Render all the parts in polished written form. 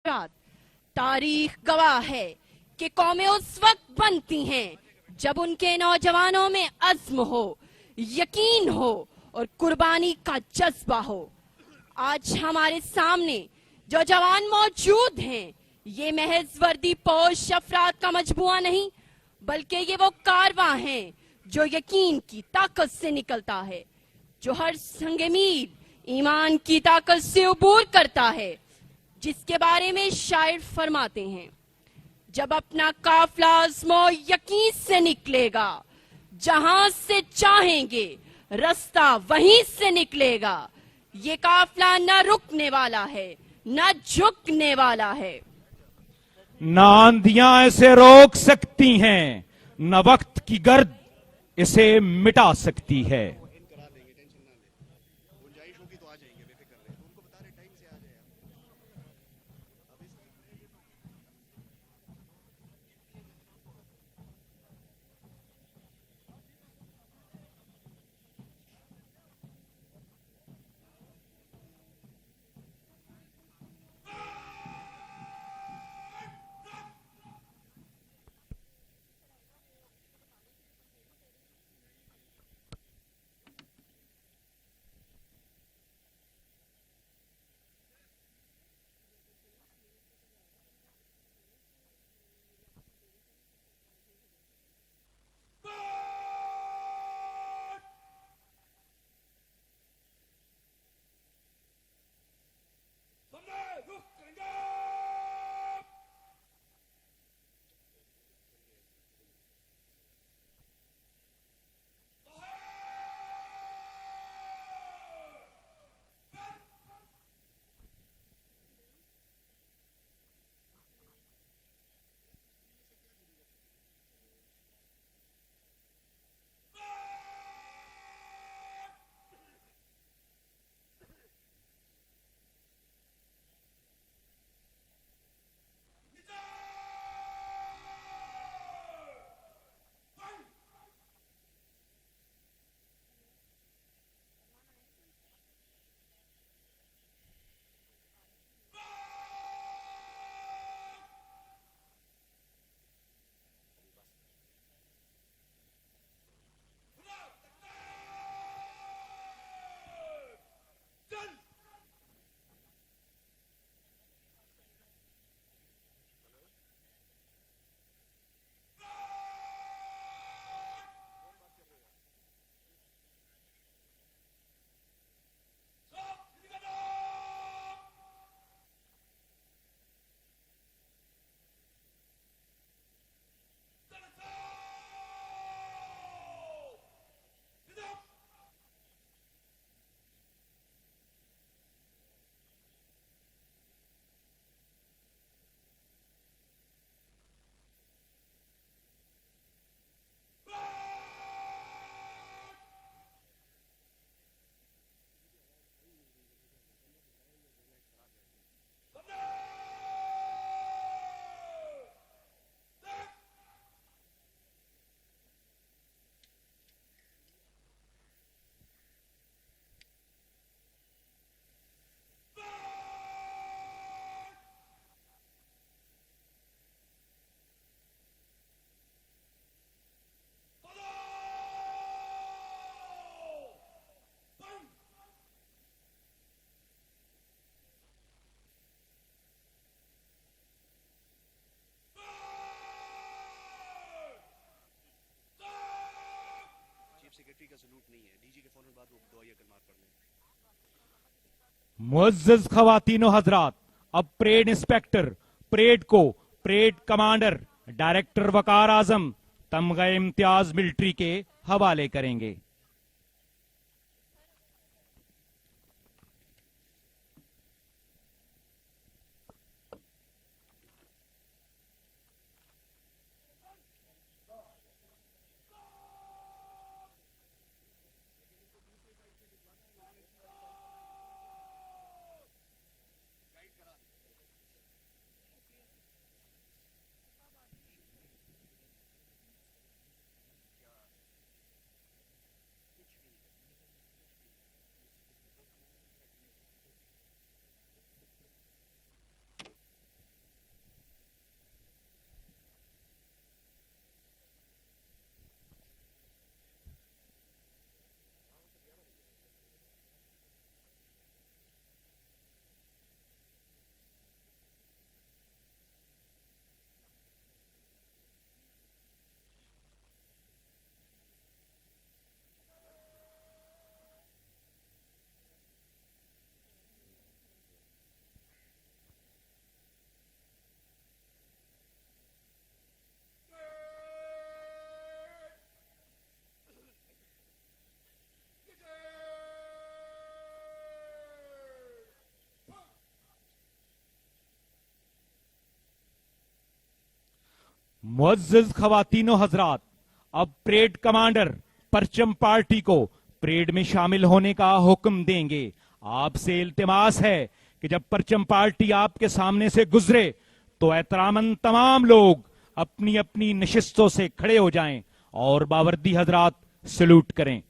रात तारीख गवाह है कि कौमें उस वक्त बनती हैं जब उनके नौजवानों में अज़्म हो, यकीन हो और कुर्बानी का जज्बा हो। आज हमारे सामने जो जवान मौजूद हैं, ये महज वर्दी पोश अफराद का मजमुआ नहीं, बल्कि ये वो कारवां हैं जो यकीन की ताकत से निकलता है, जो हर संग मील ईमान की ताकत से उबूर करता है, जिसके बारे में शायर फरमाते हैं, जब अपना काफिला आज़मो यकीन से निकलेगा, जहां से चाहेंगे रास्ता वहीं से निकलेगा। ये काफिला न रुकने वाला है, न झुकने वाला है। न आंधियां इसे रोक सकती हैं, न वक्त की गर्द इसे मिटा सकती है। मुअज़्ज़ज़ ख़वातीन व हज़रात, अब परेड इंस्पेक्टर परेड को परेड कमांडर डायरेक्टर वकार आजम तमग़े इम्तियाज मिलिट्री के हवाले करेंगे। मुअज़्ज़िज़ ख़वातीनो हजरात, अब परेड कमांडर परचम पार्टी को परेड में शामिल होने का हुक्म देंगे। आपसे इल्तिमास है कि जब परचम पार्टी आपके सामने से गुजरे तो एहतरामन तमाम लोग अपनी अपनी नशिस्तों से खड़े हो जाएं और बावर्दी हजरात सैल्यूट करें।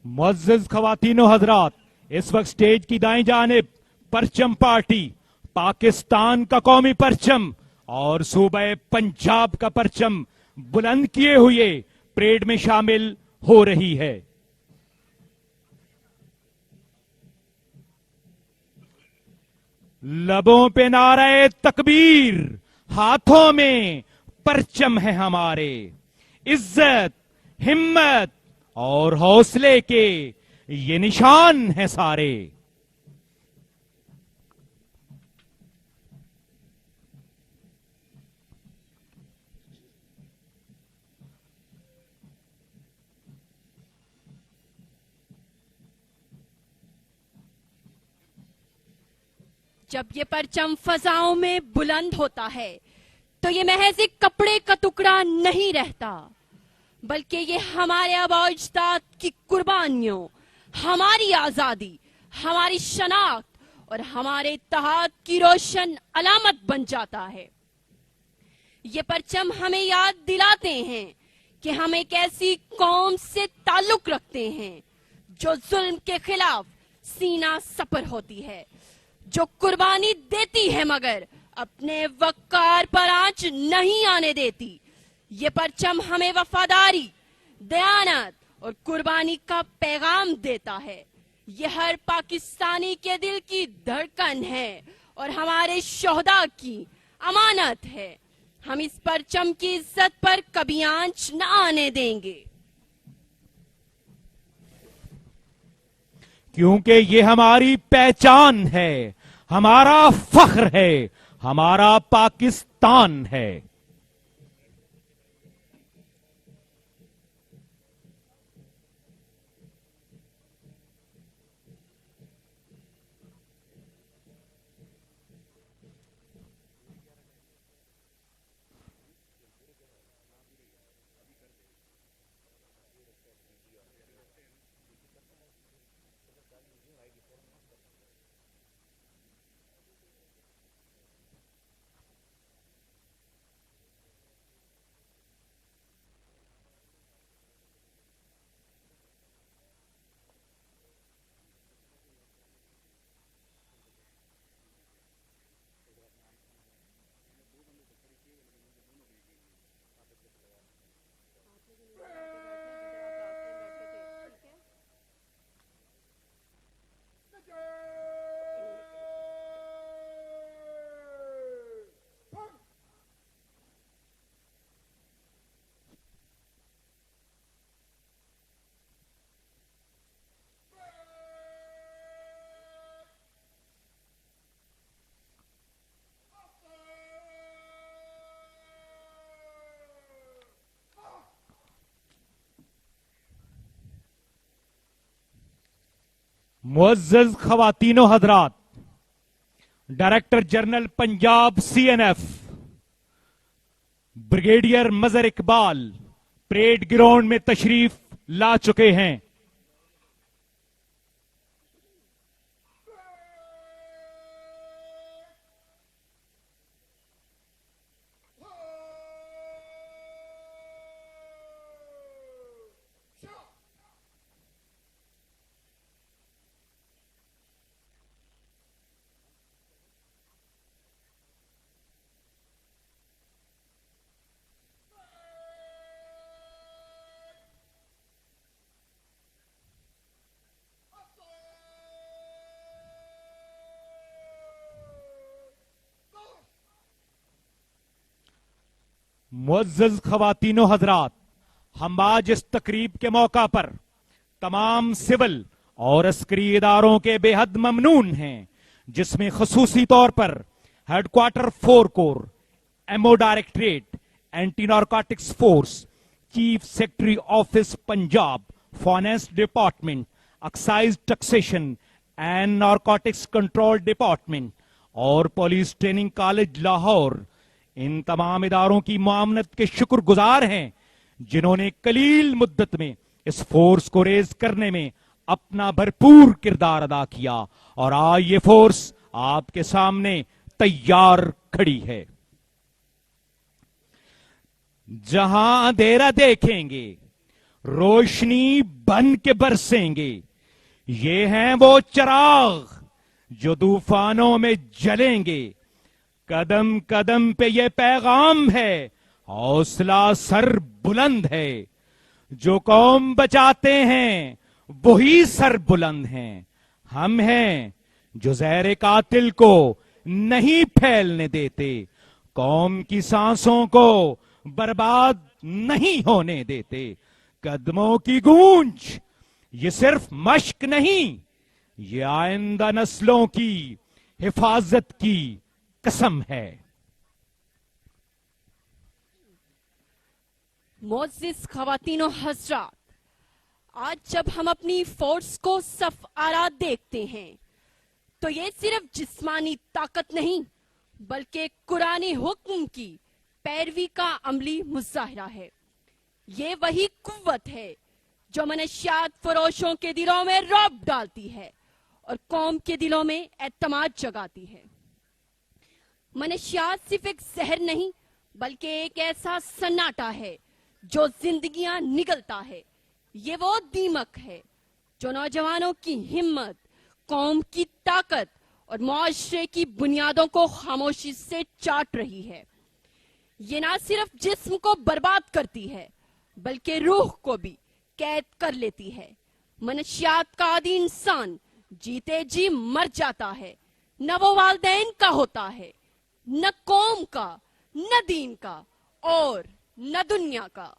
मुअज़्ज़िज़ ख़वातीनो हजरात, इस वक्त स्टेज की दाईं जानिब परचम पार्टी पाकिस्तान का कौमी परचम और सूबे पंजाब का परचम बुलंद किए हुए परेड में शामिल हो रही है। लबों पे नारे तकबीर, हाथों में परचम है हमारे। इज्जत, हिम्मत और हौसले के ये निशान हैं सारे। जब ये परचम फजाओं में बुलंद होता है तो ये महज एक कपड़े का टुकड़ा नहीं रहता, बल्कि ये हमारे आबा-ओ-अजदाद की कुर्बानियों, हमारी आजादी, हमारी शनाख्त और हमारे इत्तेहाद की रोशन अलामत बन जाता है। ये परचम हमें याद दिलाते हैं कि हम एक ऐसी कौम से ताल्लुक रखते हैं जो जुल्म के खिलाफ सीना सपर होती है, जो कुर्बानी देती है मगर अपने वक़ार पर आंच नहीं आने देती। ये परचम हमें वफादारी, दयानत और कुर्बानी का पैगाम देता है। ये हर पाकिस्तानी के दिल की धड़कन है और हमारे शोहदा की अमानत है। हम इस परचम की इज्जत पर कभी आंच न आने देंगे, क्योंकि ये हमारी पहचान है, हमारा फख्र है, हमारा पाकिस्तान है। मुअज़्ज़िज़ ख़वातीनो हज़रात, director general Punjab CNF brigadier Mazhar Iqbal parade ground में तशरीफ ला चुके हैं। मुअज़्ज़ज़ ख़वातीन व हज़रात, हम आज इस तकरीब के मौका पर तमाम सिविल और अस्करी इदारों के बेहद ममनून हैं, जिसमें खसूसी तौर पर headquarter 4 corps, MO directorate, anti narcotics force, chief secretary office Punjab, finance department, excise taxation and narcotics control department और पुलिस ट्रेनिंग कॉलेज लाहौर, इन तमाम इदारों की मामनत के शुक्रगुजार हैं, जिन्होंने कलील मुद्दत में इस फोर्स को रेज करने में अपना भरपूर किरदार अदा किया और आज ये फोर्स आपके सामने तैयार खड़ी है। जहां अंधेरा देखेंगे, रोशनी बन के बरसेंगे। ये हैं वो चिराग जो तूफानों में जलेंगे। कदम कदम पे ये पैगाम है, हौसला सर बुलंद है। जो कौम बचाते हैं वही सर बुलंद हैं। हम हैं जो जहर कातिल को नहीं फैलने देते, कौम की सांसों को बर्बाद नहीं होने देते। कदमों की गूंज ये सिर्फ मश्क नहीं, ये आइंदा नस्लों की हिफाजत की कसम है। मोअज़्ज़िज़ ख़वातीन व हज़रात, आज जब हम अपनी फोर्स को सफ आरा देखते हैं तो ये सिर्फ जिस्मानी ताकत नहीं बल्कि कुरानी हुक्म की पैरवी का अमली मुजाहिरा है। ये वही कुव्वत है जो मनशियात फरोशों के दिलों में रौब डालती है और कौम के दिलों में एतमाद जगाती है। मनशियात सिर्फ एक जहर नहीं बल्कि एक ऐसा सन्नाटा है जो जिंदगियां निगलता है। ये वो दीमक है जो नौजवानों की हिम्मत, कौम की ताकत और मुआशरे की बुनियादों को खामोशी से चाट रही है। ये ना सिर्फ जिस्म को बर्बाद करती है बल्कि रूह को भी कैद कर लेती है। मनशियात का आदि इंसान जीते जी मर जाता है, न वो वालदैन का होता है, न कौम का, न दीन का और न दुनिया का।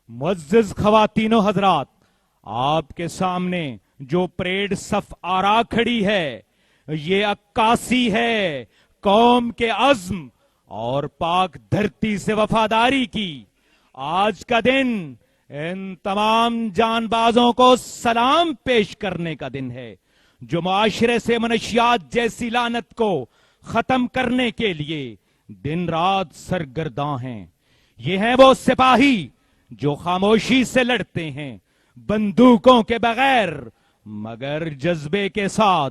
मुअज़्ज़िज़ ख़वातीन व हज़रात, आपके सामने जो परेड सफ आरा खड़ी है, ये अक्कासी है कौम के अज़्म और पाक धरती से वफादारी की। आज का दिन इन तमाम जानबाजों को सलाम पेश करने का दिन है जो मुआशरे से मनशियात जैसी लानत को खत्म करने के लिए दिन रात सरगर्दां हैं। ये हैं वो सिपाही जो खामोशी से लड़ते हैं, बंदूकों के बगैर मगर जज्बे के साथ।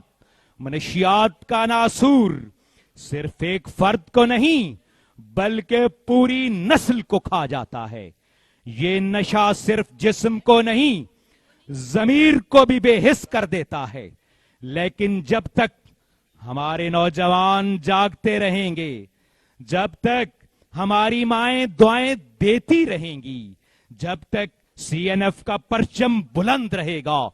मनशियात का नासूर सिर्फ एक फर्द को नहीं बल्कि पूरी नस्ल को खा जाता है। ये नशा सिर्फ जिस्म को नहीं जमीर को भी बेहिस कर देता है। लेकिन जब तक हमारे नौजवान जागते रहेंगे, जब तक हमारी माएं दुआएं देती रहेंगी, जब तक सीएनएफ का परचम बुलंद रहेगा,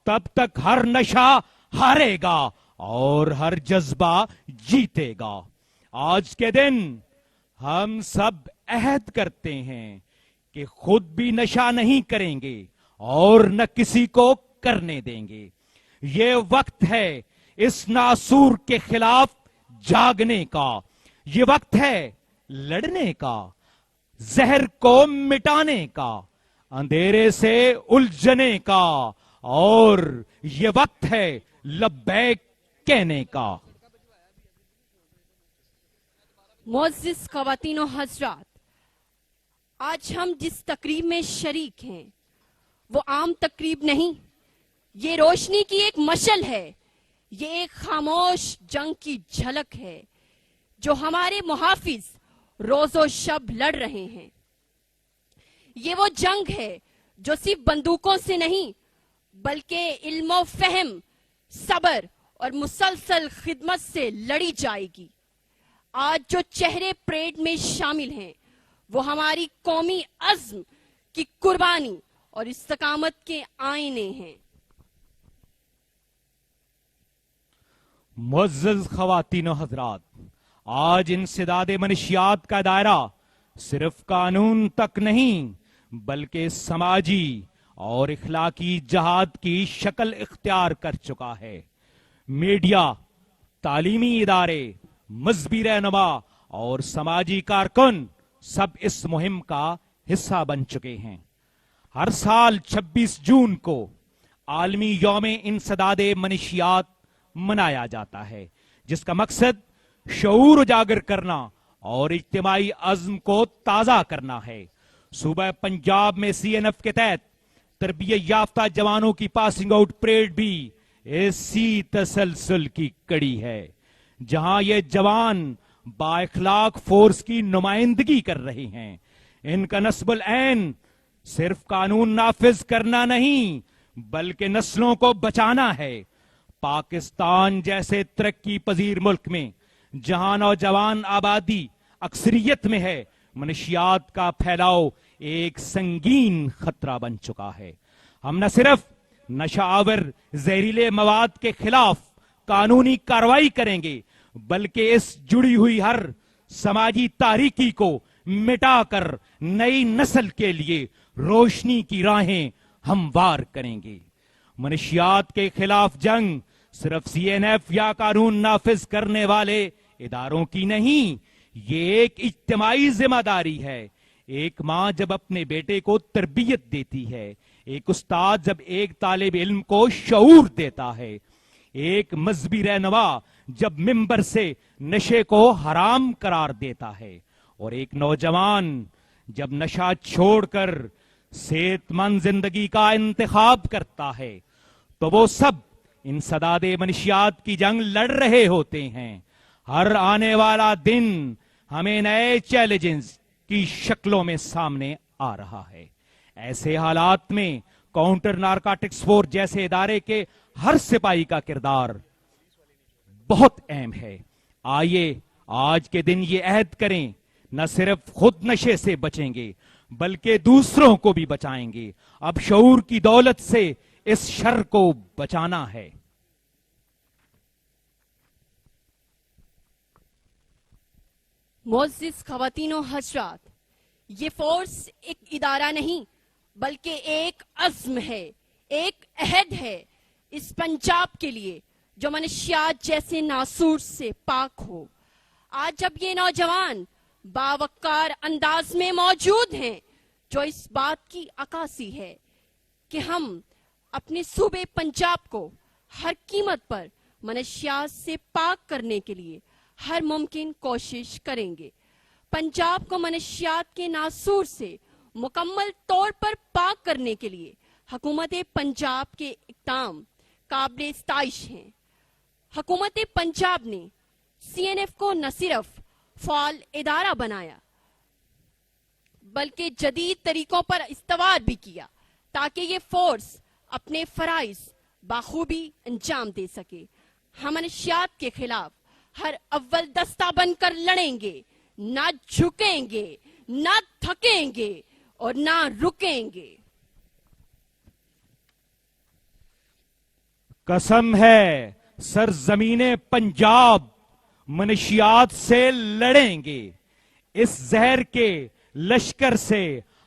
तब तक हर नशा हारेगा और हर जज्बा जीतेगा। आज के दिन हम सब अहद करते हैं कि खुद भी नशा नहीं करेंगे और न किसी को करने देंगे। ये वक्त है इस नासूर के खिलाफ जागने का। ये वक्त है लड़ने का, जहर को मिटाने का, अंधेरे से उलझने का, और ये वक्त है लब्बैक कहने का। मुअज़्ज़िज़ ख़वातीन व हज़रात, आज हम जिस तकरीब में शरीक हैं वो आम तकरीब नहीं, ये रोशनी की एक मशल है। ये एक खामोश जंग की झलक है जो हमारे मुहाफिज रोजो शब लड़ रहे हैं। ये वो जंग है जो सिर्फ बंदूकों से नहीं बल्कि इल्म फहम, सब्र और मुसलसल खिदमत से लड़ी जाएगी। आज जो चेहरे परेड में शामिल हैं वो हमारी कौमी अज़्म की कुर्बानी और इस्तकामत के आईने हैं। मुअज़्ज़ज़ ख़वातीन व हज़रात, आज इंसदाद मनशियात का दायरा सिर्फ कानून तक नहीं बल्कि समाजी और इखलाकी जहाद की शक्ल इख्तियार कर चुका है। मीडिया, तालीमी इदारे, मजहबी रहनुमा और समाजी कारकुन सब इस मुहिम का हिस्सा बन चुके हैं। हर साल 26 जून को आलमी यौम इंसदाद मनशियात मनाया जाता है, जिसका मकसद शऊर उजागर करना और इज्तिमाई अज़्म को ताजा करना है। सूबा पंजाब में सीएनएफ के तहत तरबियत याफ्ता जवानों की पासिंग आउट परेड भी इसी तसलसल की कड़ी है, जहां ये जवान बाइखलाक फोर्स की नुमाइंदगी कर रहे हैं। इनका नस्बुल ऐन सिर्फ कानून नाफिज करना नहीं बल्कि नस्लों को बचाना है। पाकिस्तान जैसे तरक्की पजीर मुल्क में जहां नौजवान आबादी अक्सरियत में है, मनशियात का फैलाव एक संगीन खतरा बन चुका है। हम न सिर्फ नशावर जहरीले मवाद के खिलाफ कानूनी कार्रवाई करेंगे बल्कि इस जुड़ी हुई हर समाजी तारीकी को मिटाकर नई नस्ल के लिए रोशनी की राहें हमवार करेंगे। मनशियात के खिलाफ जंग सिर्फ सीएनएफ या कानून नाफिज करने वाले इदारों की नहीं, ये एक इज्तिमाई जिम्मेदारी है। एक माँ जब अपने बेटे को तरबियत देती है, एक उस्ताद जब एक तालिब इल्म को शऊर देता है, एक मजहबी रहनुमा जब मिंबर से नशे को हराम करार देता है, और एक नौजवान जब नशा छोड़कर सेहतमंद जिंदगी का इंतखाब करता है, तो वो सब इंसदाद मनशियात की जंग लड़ रहे होते हैं। हर आने वाला दिन हमें नए चैलेंजेस की शक्लों में सामने आ रहा है। ऐसे हालात में काउंटर नारकोटिक्स फोर्स जैसे इदारे के हर सिपाही का किरदार बहुत अहम है। आइए आज के दिन ये अहद करें, न सिर्फ खुद नशे से बचेंगे बल्कि दूसरों को भी बचाएंगे। अब शऊर की दौलत से इस शर को बचाना है। मोअज़्ज़िज़ ख़वातीनो हज़रात, ये फोर्स एक इदारा नहीं बल्कि एक अज़्म है, एक अहद है इस पंजाब के लिए जो मनशियात जैसे नासूर से पाक हो। आज जब ये नौजवान बावकार अंदाज में मौजूद हैं, जो इस बात की अक्कासी है कि हम अपने सूबे पंजाब को हर कीमत पर मनशियात से पाक करने के लिए हर मुमकिन कोशिश करेंगे। पंजाब को मनशियात के नासूर से मुकम्मल तौर पर पाक करने के लिए हुकूमत पंजाब के इक़दाम काबिल इस्ताइश हैं। हुकूमत पंजाब ने सीएनएफ को न सिर्फ फ़ाल इदारा बनाया बल्कि जदीद तरीकों पर इस्तवार भी किया ताकि ये फोर्स अपने फराइज बाखूबी अंजाम दे सके। हम मनशियात के खिलाफ हर अव्वल दस्ता बनकर लड़ेंगे, ना झुकेंगे, ना थकेंगे और ना रुकेंगे। कसम है सरजमीने पंजाब, मनशियात से लड़ेंगे। इस जहर के लश्कर से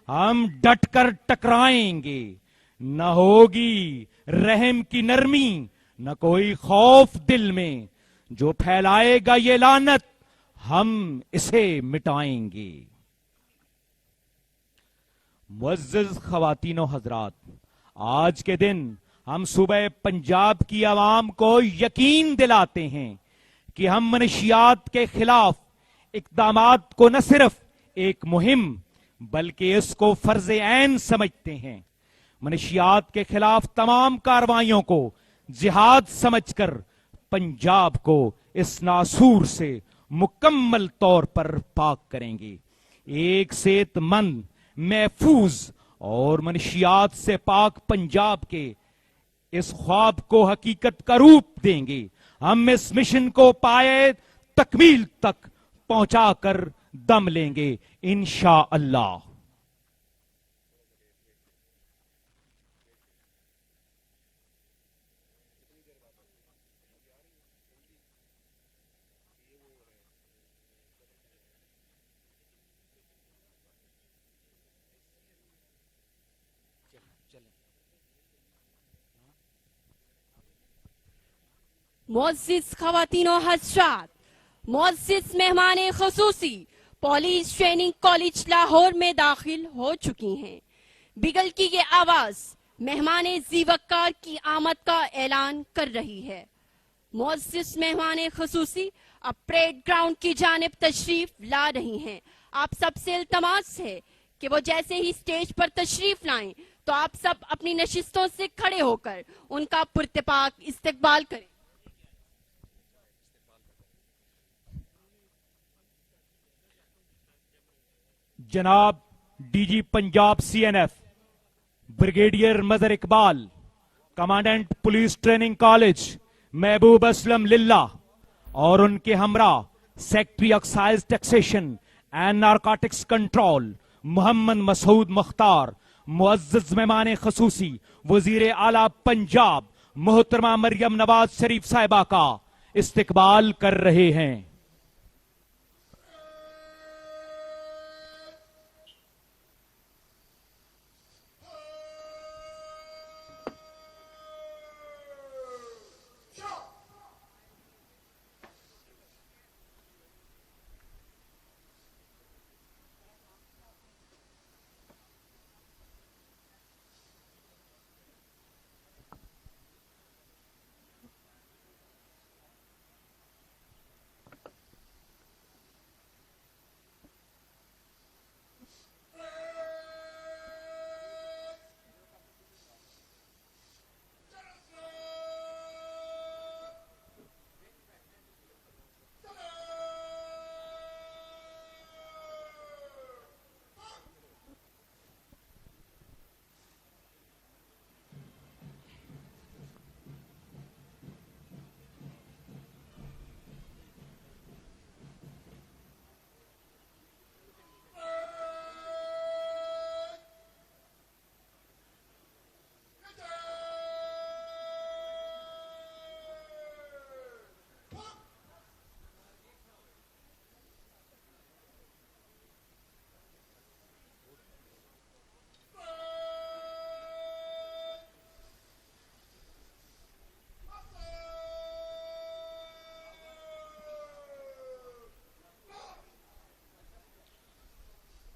हम डटकर टकराएंगे। न होगी रहम की नरमी, न कोई खौफ दिल में। जो फैलाएगा ये लानत हम इसे मिटाएंगे। मुअज़्ज़िज़ ख़वातीनो हज़रात, आज के दिन हम सूबे पंजाब की आवाम को यकीन दिलाते हैं कि हम मनशियात के खिलाफ इक़दामात को न सिर्फ एक मुहिम बल्कि इसको फर्ज ऐन समझते हैं। मनशियात के खिलाफ तमाम कार्रवाइयों को जिहाद समझकर पंजाब को इस नासूर से मुकम्मल तौर पर पाक करेंगे। एक सेहतमंद, महफूज और मनशियात से पाक पंजाब के इस ख्वाब को हकीकत का रूप देंगे। हम इस मिशन को पाए तकमील तक पहुंचाकर दम लेंगे इंशाअल्लाह। معزز خواتین و حضرات، معزز مہمان خصوصی پولیس ٹریننگ کالج لاہور میں داخل ہو چکی ہیں۔ بگل کی یہ آواز مہمان ذی وقار کی آمد کا اعلان کر رہی ہے۔ معزز مہمان خصوصی اب پریڈ گراؤنڈ کی جانب تشریف لا رہی ہیں۔ آپ سب سے التماس ہے کہ وہ جیسے ہی سٹیج پر تشریف لائیں تو آپ سب اپنی نشستوں سے کھڑے ہو کر ان کا پرتپاک استقبال کریں۔ جناب D G Punjab C N F brigadier Mazhar Iqbal, commandant police training college Mahboob Aslam للہ اور ان کے ہمراہ secretary excise taxation and narcotics control Muhammad Masood Mukhtar, معزز مہمان خصوصی وزیر اعلیٰ پنجاب محترمہ مریم نواز شریف صاحبہ کا استقبال کر رہے ہیں۔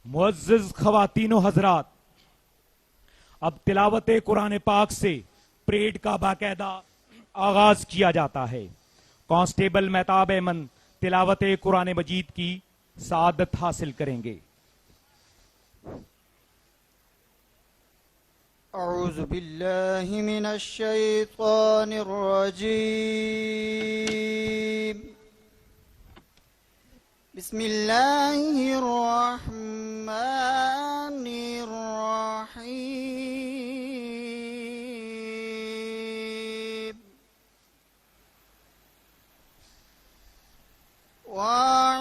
معزز خواتین و حضرات، اب تلاوت قرآن پاک سے پریڈ کا باقاعدہ آغاز کیا جاتا ہے۔ کانسٹیبل مہتاب احمد تلاوت قرآن مجید کی سعادت حاصل کریں گے۔ اعوذ باللہ من الشیطان الرجیم، بسم اللہ الرحمن الرحیم،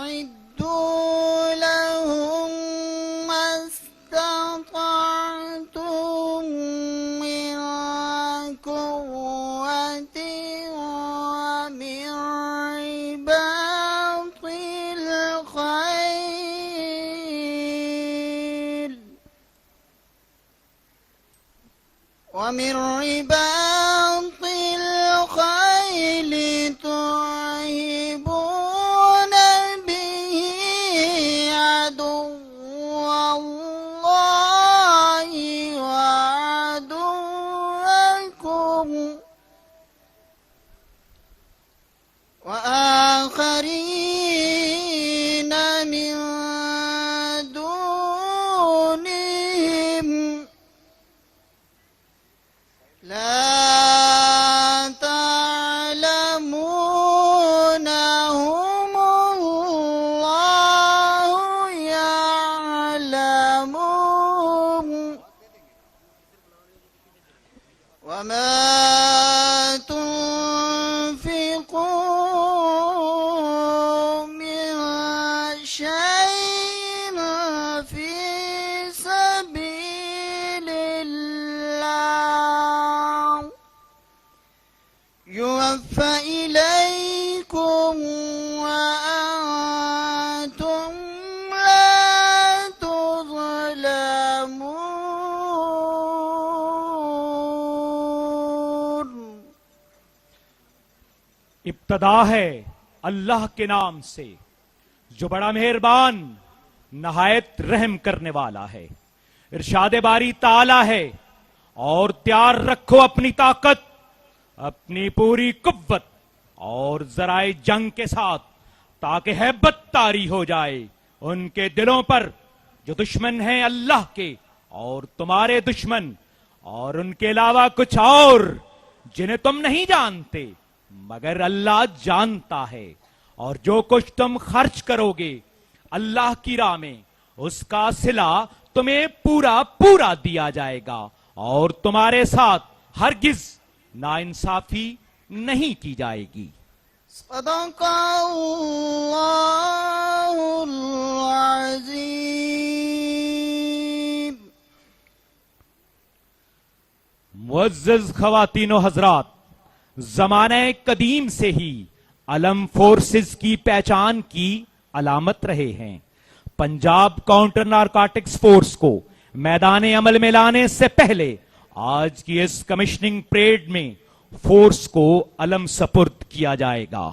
وَأَعِدُّوا لَهُم مَّا اسْتَطَعْتُم مِّن قُوَّةٍ وَمِن رِّبَاطِ الْخَيْلِ تُرْهِبُونَ بِهِ عَدُوَّ اللَّهِ وَعَدُوَّكُمْ وَآخَرِينَ مِن دُونِهِمْ لا تعلمونهم الله يعلمهم، وما تنفقوا من شيء في سبيل الله يوفى إليكم وأنتم لا تظلمون۔ ابتدا ہے اللہ کے نام سے جو بڑا مہربان نہایت رحم کرنے والا ہے. ارشاد باری تعالی ہے اور تیار رکھو اپنی طاقت, اپنی پوری قوت اور ذرائع جنگ کے ساتھ, تاکہ ہیبت طاری ہو جائے ان کے دلوں پر جو دشمن ہیں اللہ کے اور تمہارے دشمن, اور ان کے علاوہ کچھ اور جنہیں تم نہیں جانتے مگر اللہ جانتا ہے. اور جو کچھ تم خرچ کرو گے اللہ کی راہ میں اس کا صلہ تمہیں پورا پورا دیا جائے گا, اور تمہارے ساتھ ہرگز ناانصافی نہیں کی جائے گی. صدق اللہ العظیم. معزز خواتین و حضرات, زمانہ قدیم سے ہی علم فورسز کی پہچان کی علامت رہے ہیں. پنجاب کاؤنٹر نارکوٹکس فورس کو میدان عمل میں لانے سے پہلے آج کی اس کمیشننگ پریڈ میں فورس کو علم سپرد کیا جائے گا.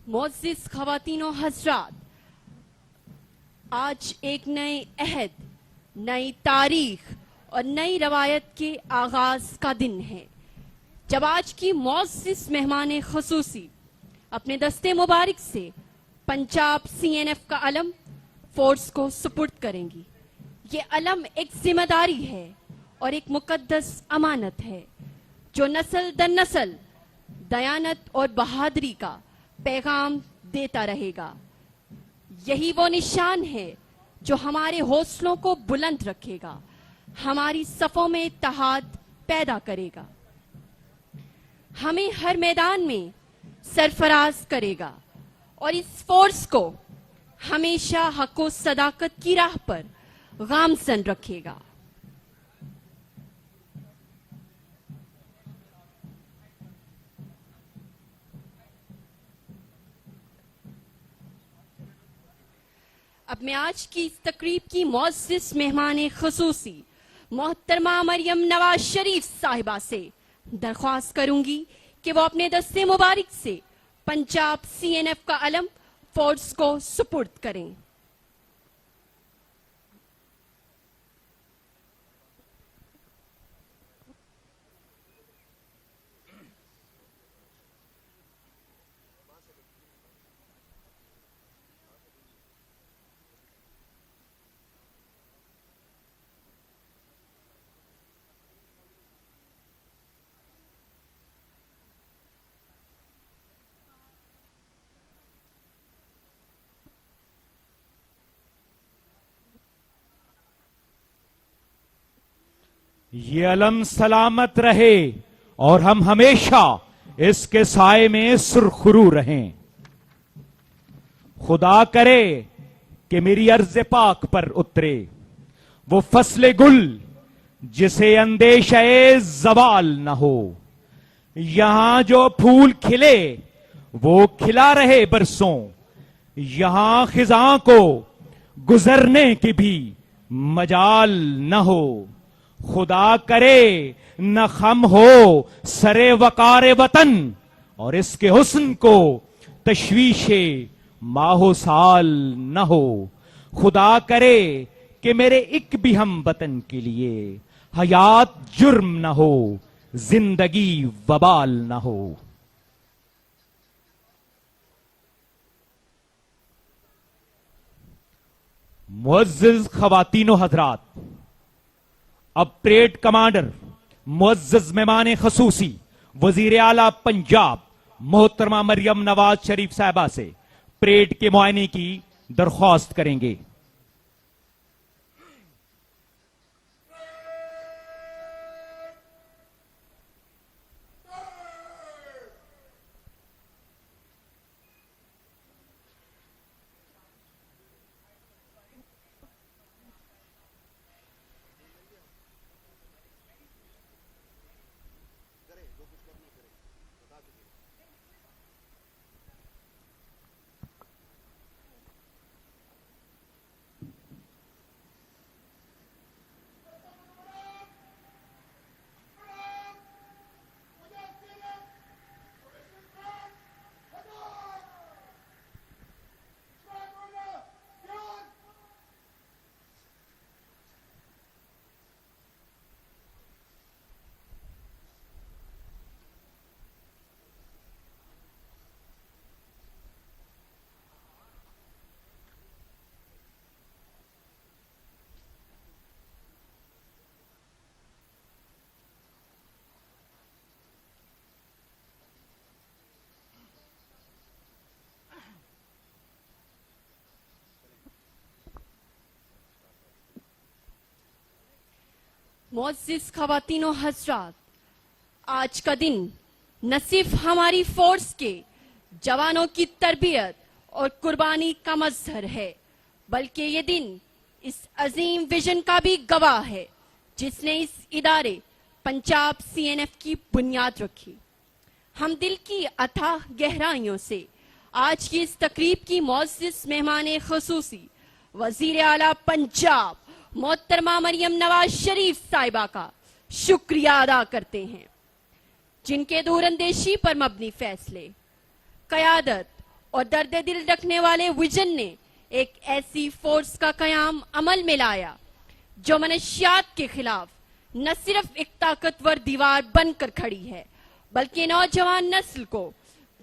معزز خواتین و حضرات, آج ایک نئے عہد, نئی تاریخ اور نئی روایت کے آغاز کا دن ہے, جب آج کی معزز مہمان خصوصی اپنے دستے مبارک سے پنجاب CNF کا علم فورس کو سپرد کریں گی. یہ علم ایک ذمہ داری ہے اور ایک مقدس امانت ہے جو نسل در نسل دیانت اور بہادری کا پیغام دیتا رہے گا. یہی وہ نشان ہے جو ہمارے حوصلوں کو بلند رکھے گا, ہماری صفوں میں اتحاد پیدا کرے گا, ہمیں ہر میدان میں سرفراز کرے گا, اور اس فورس کو ہمیشہ حق و صداقت کی راہ پر گامزن رکھے گا. اب میں آج کی اس تقریب کی معزز مہمان خصوصی محترمہ مریم نواز شریف صاحبہ سے درخواست کروں گی کہ وہ اپنے دستے مبارک سے پنجاب CNF کا علم فورس کو سپرد کریں. یہ علم سلامت رہے اور ہم ہمیشہ اس کے سائے میں سرخرو رہیں. خدا کرے کہ میری ارض پاک پر اترے وہ فصل گل جسے اندیشہ زوال نہ ہو. یہاں جو پھول کھلے وہ کھلا رہے برسوں, یہاں خزاں کو گزرنے کی بھی مجال نہ ہو. خدا کرے نہ خم ہو سرے وقار وطن, اور اس کے حسن کو تشویش ماہ و سال نہ ہو. خدا کرے کہ میرے ایک بھی ہم وطن کے لیے حیات جرم نہ ہو, زندگی وبال نہ ہو. معزز خواتین و حضرات, اب پریڈ کمانڈر معزز مہمان خصوصی وزیر اعلیٰ پنجاب محترمہ مریم نواز شریف صاحبہ سے پریڈ کے معائنے کی درخواست کریں گے. मुअज़्ज़िज़ ख़वातीन और हज़रात, आज का दिन न सिर्फ हमारी फोर्स के जवानों की तरबियत और कुर्बानी का मज़हर है, बल्कि ये दिन इस अजीम विजन का भी गवाह है जिसने इस इदारे पंजाब CNF की बुनियाद रखी। हम दिल की अथाह गहराइयों से आज की इस तकरीब की मुअज़्ज़िज़ मेहमान ख़ुसूसी वज़ीर आला पंजाब मोहतरमा मरियम नवाज शरीफ साहिबा का शुक्रिया अदा करते हैं, जिनके दूरअंदेशी पर मबनी फैसले, क़यादत और दर्द दिल रखने वाले विजन ने एक ऐसी फोर्स का कयाम अमल में लाया जो मनशियात के खिलाफ न सिर्फ एक ताकतवर दीवार बनकर खड़ी है, बल्कि नौजवान नस्ल को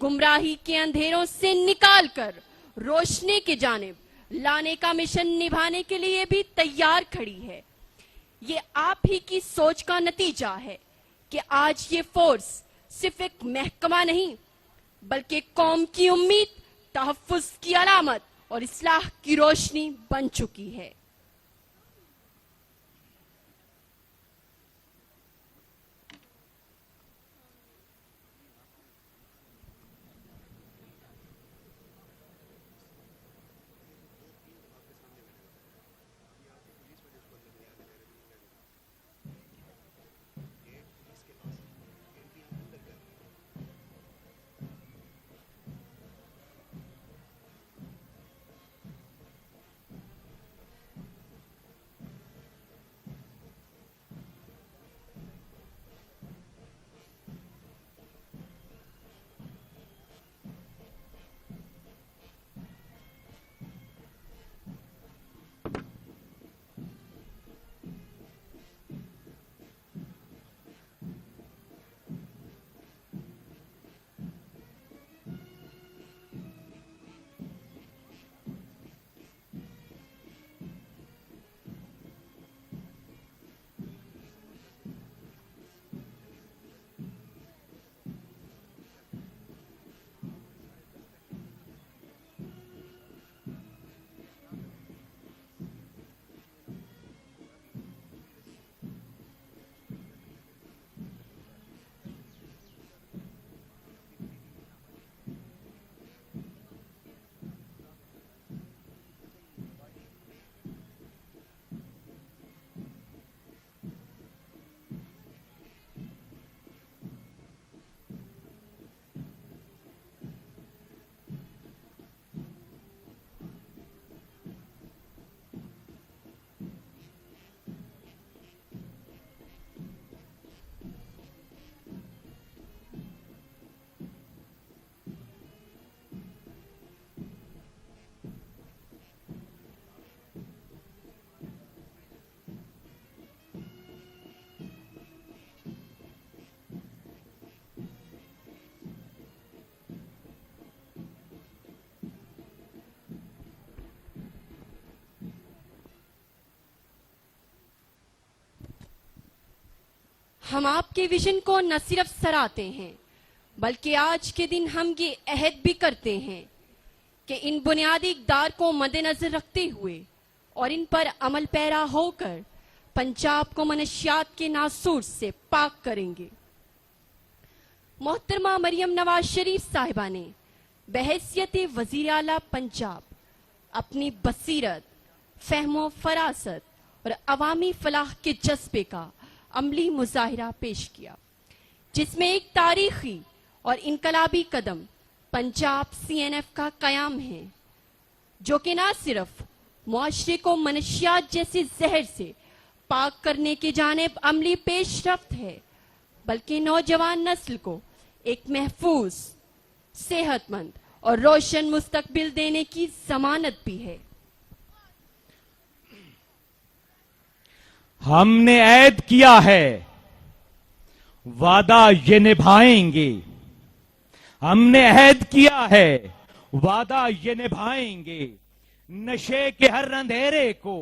गुमराही के अंधेरों से निकालकर रोशनी की जानिब लाने का मिशन निभाने के लिए भी तैयार खड़ी है। ये आप ही की सोच का नतीजा है कि आज ये फोर्स सिर्फ एक महकमा नहीं, बल्कि कौम की उम्मीद, तहफ़्फ़ुज़ की अलामत और इस्लाह की रोशनी बन चुकी है। हम आपके विजन को न सिर्फ सराहते हैं, बल्कि आज के दिन हम ये अहद भी करते हैं कि इन बुनियादी इक़दार को मद्देनजर रखते हुए और इन पर अमल पैरा होकर पंजाब को मनशियात के नासूर से पाक करेंगे। मोहतरमा मरियम नवाज शरीफ साहिबा ने बहैसियत वज़ीर आला पंजाब अपनी बसीरत, फहमो फरासत और अवामी फलाह के जज्बे का अमली मुजाहिरा पेश किया, जिसमें एक तारीखी और इनकलाबी कदम पंजाब CNF का कयाम है, जो कि न सिर्फ मुआशरे को मनशियात जैसे जहर से पाक करने की जानिब अमली पेशरफ्त है, बल्कि नौजवान नस्ल को एक महफूज, सेहतमंद और रोशन मुस्तकबिल देने की जमानत भी है। हमने ऐद किया है, वादा ये निभाएंगे। हमने ऐद किया है, वादा ये निभाएंगे। नशे के हर अंधेरे को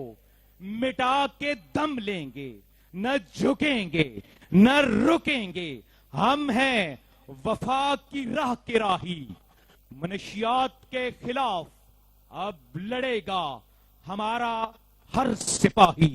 मिटा के दम लेंगे, न झुकेंगे न रुकेंगे। हम हैं वफा की राह के राही, मनशियात के खिलाफ अब लड़ेगा हमारा हर सिपाही।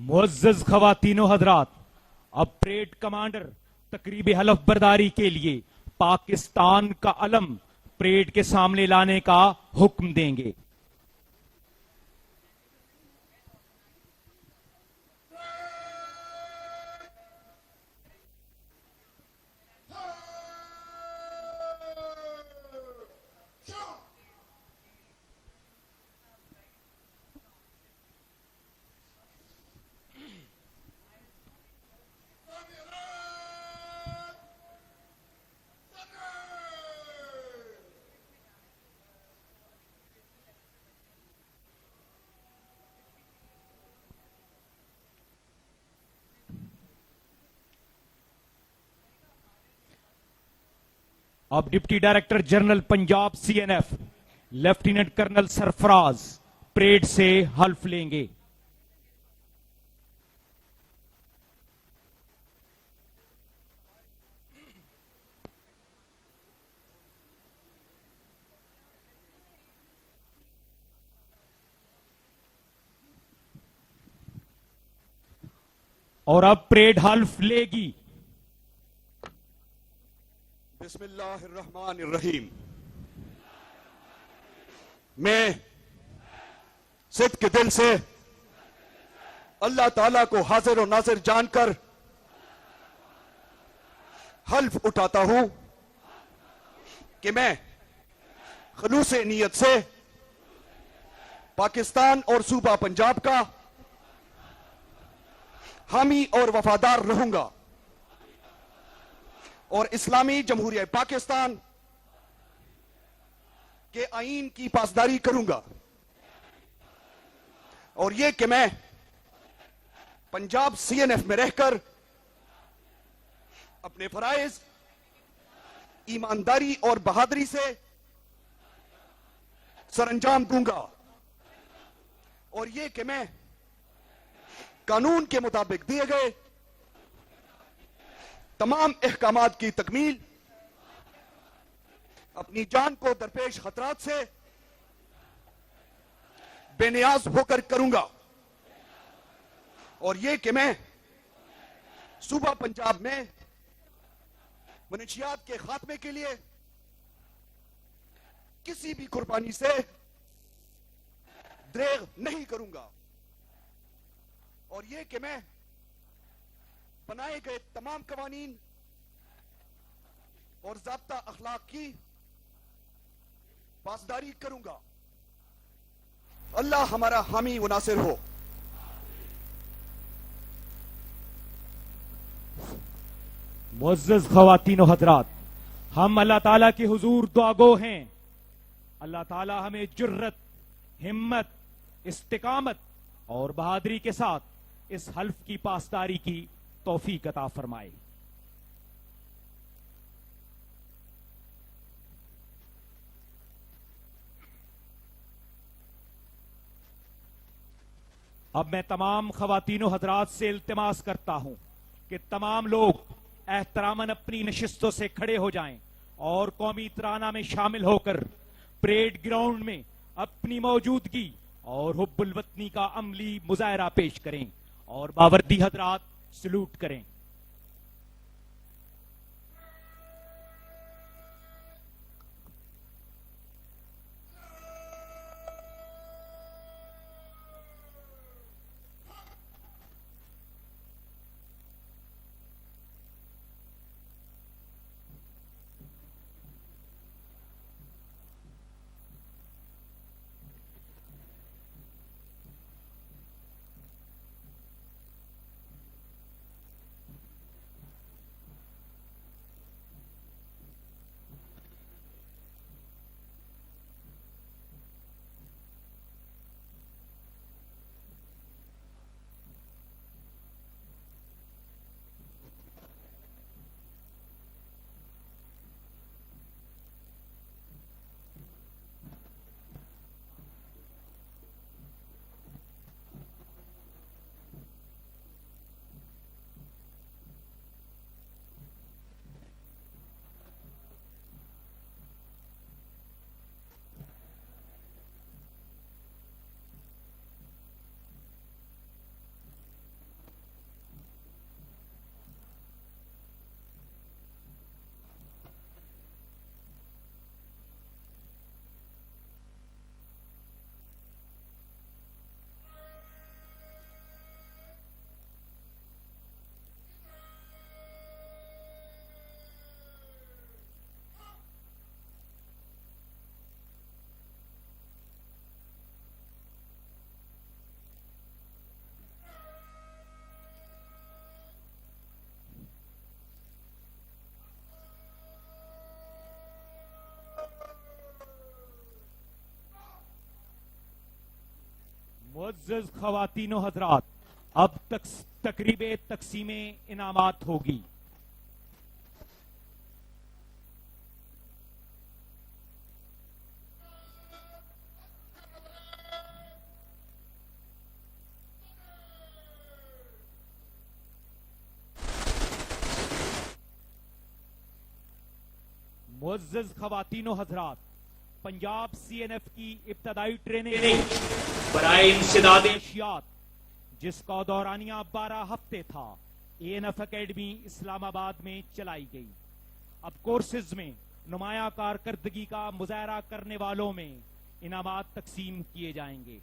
मुअज़्ज़ज़ ख़वातीन व हज़रात, अब परेड कमांडर तकरीब हलफ बर्दारी के लिए पाकिस्तान का अलम परेड के सामने लाने का हुक्म देंगे। अब deputy director general Punjab CNF lieutenant colonel Sarfaraz parade से हल्फ लेंगे। और अब परेड हल्फ लेगी। बिस्मिल्लाहिर्रहमानिर्रहीम। मैं सिद्ध के दिल से अल्लाह ताला को हाजिर और नाजिर जानकर हल्फ उठाता हूं कि मैं खलूस नीयत से पाकिस्तान और सूबा पंजाब का हामी और वफादार रहूंगा और इस्लामी जमहूरिया पाकिस्तान के आईन की पासदारी करूंगा और यह कि मैं पंजाब सीएनएफ में रहकर अपने फराइज ईमानदारी और बहादुरी से सरअंजाम दूंगा और यह कि मैं कानून के मुताबिक दिए गए तमाम अहकामात की तकमील अपनी जान को दरपेश खतरात से बेनियाज होकर करूंगा और यह कि मैं सूबा पंजाब में मनशियात के खात्मे के लिए किसी भी कुर्बानी से द्रेग नहीं करूंगा और यह कि मैं बनाए गए तमाम कवानीन और ज़ाब्ता अखलाक की पासदारी करूंगा। अल्लाह हमारा हामी व नासिर हो। मुअज़्ज़ज़ ख़वातीन व हज़रात, हम अल्लाह ताला के हुजूर दुआगो हैं। अल्लाह ताला हमें जुर्रत, हिम्मत, इस्तिकामत और बहादुरी के साथ इस हल्फ की पासदारी की तौफीक अता फरमाए। अब मैं तमाम ख़वातीनों हज़रात से इल्तिमास करता हूं कि तमाम लोग एहतरामन अपनी नशिस्तों से खड़े हो जाएं और कौमी तराना में शामिल होकर परेड ग्राउंड में अपनी मौजूदगी और हुब्बुल वतनी का अमली मुजाहरा पेश करें और बावर्दी हज़रात सलूट करें। मुअज़्ज़ज़ ख़वातीन व हज़रात, अब तक तकरीब तकसीम इनामात होगी। मुअज़्ज़ज़ ख़वातीन व हज़रात, पंजाब CNF की इब्तदाई ट्रेनिंग बराए इंसदाद नशियात, जिसका दौरानिया 12 हफ्ते था, ANF अकेडमी इस्लामाबाद में चलाई गई। अब कोर्सेज में नुमाया कारकर्दगी का मुजाहरा करने वालों में इनामात तकसीम किए जाएंगे।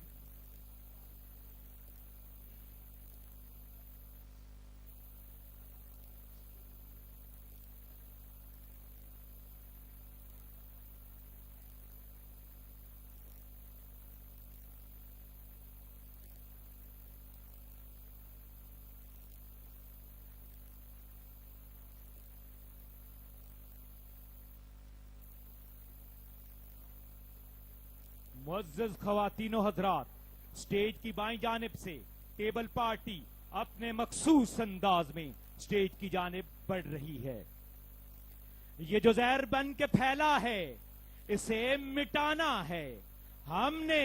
मुअज़्ज़ज़ ख़वातीन व हज़रात, स्टेज की बाईं जानिब से टेबल पार्टी अपने मखसूस अंदाज में स्टेज की जानिब बढ़ रही है। ये जो जहर बन के फैला है, इसे मिटाना है। हमने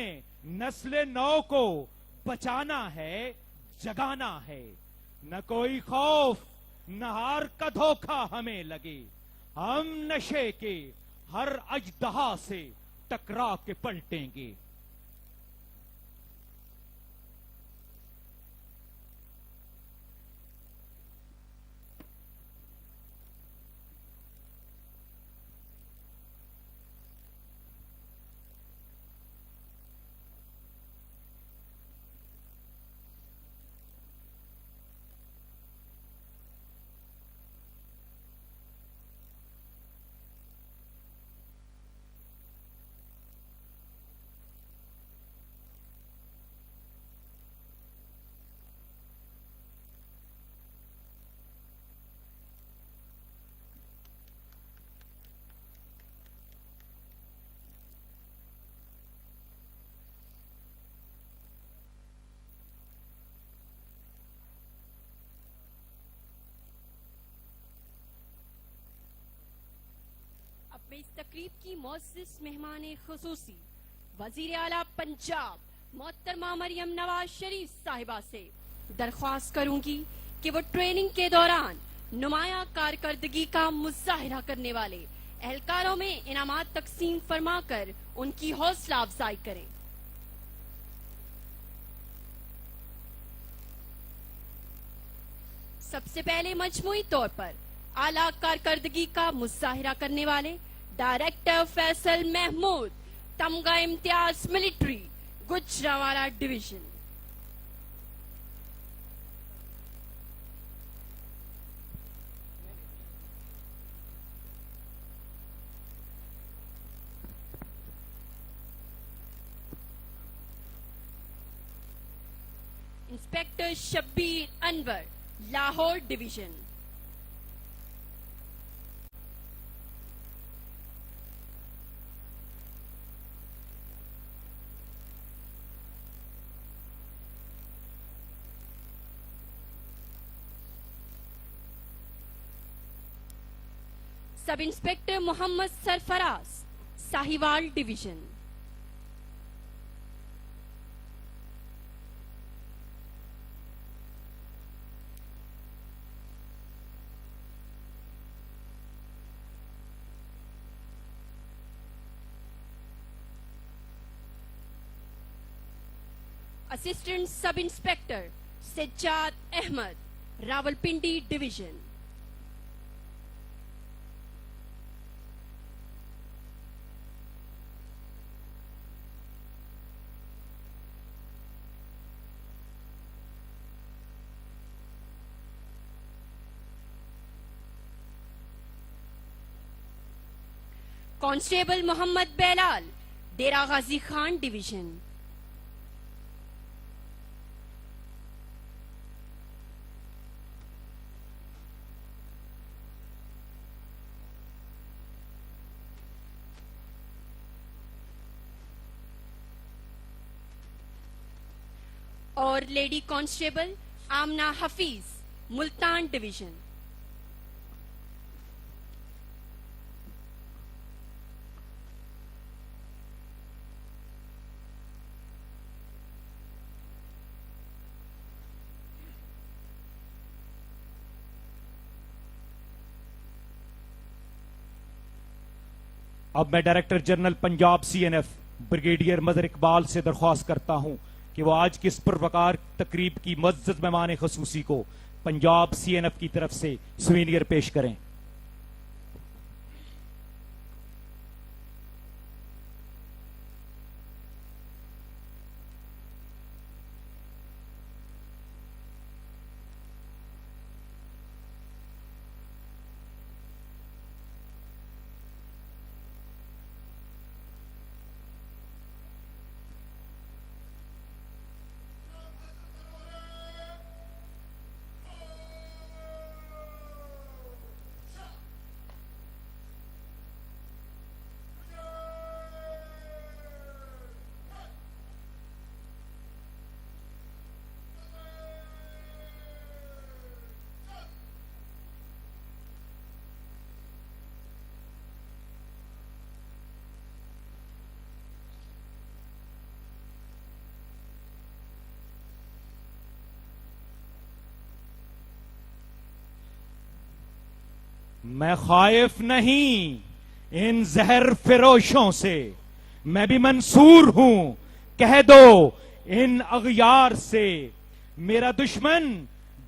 नस्ल नौ को बचाना है, जगाना है। न कोई खौफ, न हार का धोखा हमें लगे। हम नशे के हर अजदहा से टकरा के पलटेंगे। अब मैं इस तकरीब की मुअज़्ज़िज़ मेहमान खुसूसी वज़ीर आला पंजाब मोहतरमा मरियम नवाज शरीफ साहिबा से दरख्वास्त करूंगी कि वो ट्रेनिंग के दौरान नुमाया कारकर्दगी का मुजाहिरा करने वाले एहलकारों में इनामात तकसीम फरमाकर उनकी हौसला अफजाई करें। सबसे पहले मजमूई तौर पर आला कारकर्दगी का मुजाहिरा करने वाले director Faisal Mahmood, Tamgha Imtiaz military, Gujranwala division. Inspector Shabbir Anwar, Lahore division. Sub inspector Mohammad Sarfaraz, Sahiwal division. Assistant sub inspector Sajjad Ahmad, Rawalpindi division. Constable Mohammad Bilal, Dera Ghazi Khan division. और lady constable Amna Hafeez, Multan division. अब मैं director general Punjab CNF brigadier Mazhar Iqbal से दरख्वास्त करता हूं कि वो आज की इस पुरवकार तकरीब की मुअज़्ज़ज़ मेहमान खसूसी को पंजाब CNF की तरफ से सुवेनियर पेश करें। मैं खाइफ नहीं इन जहर फिरोशों से, मैं भी मंसूर हूं कह दो इन अगयार से। मेरा दुश्मन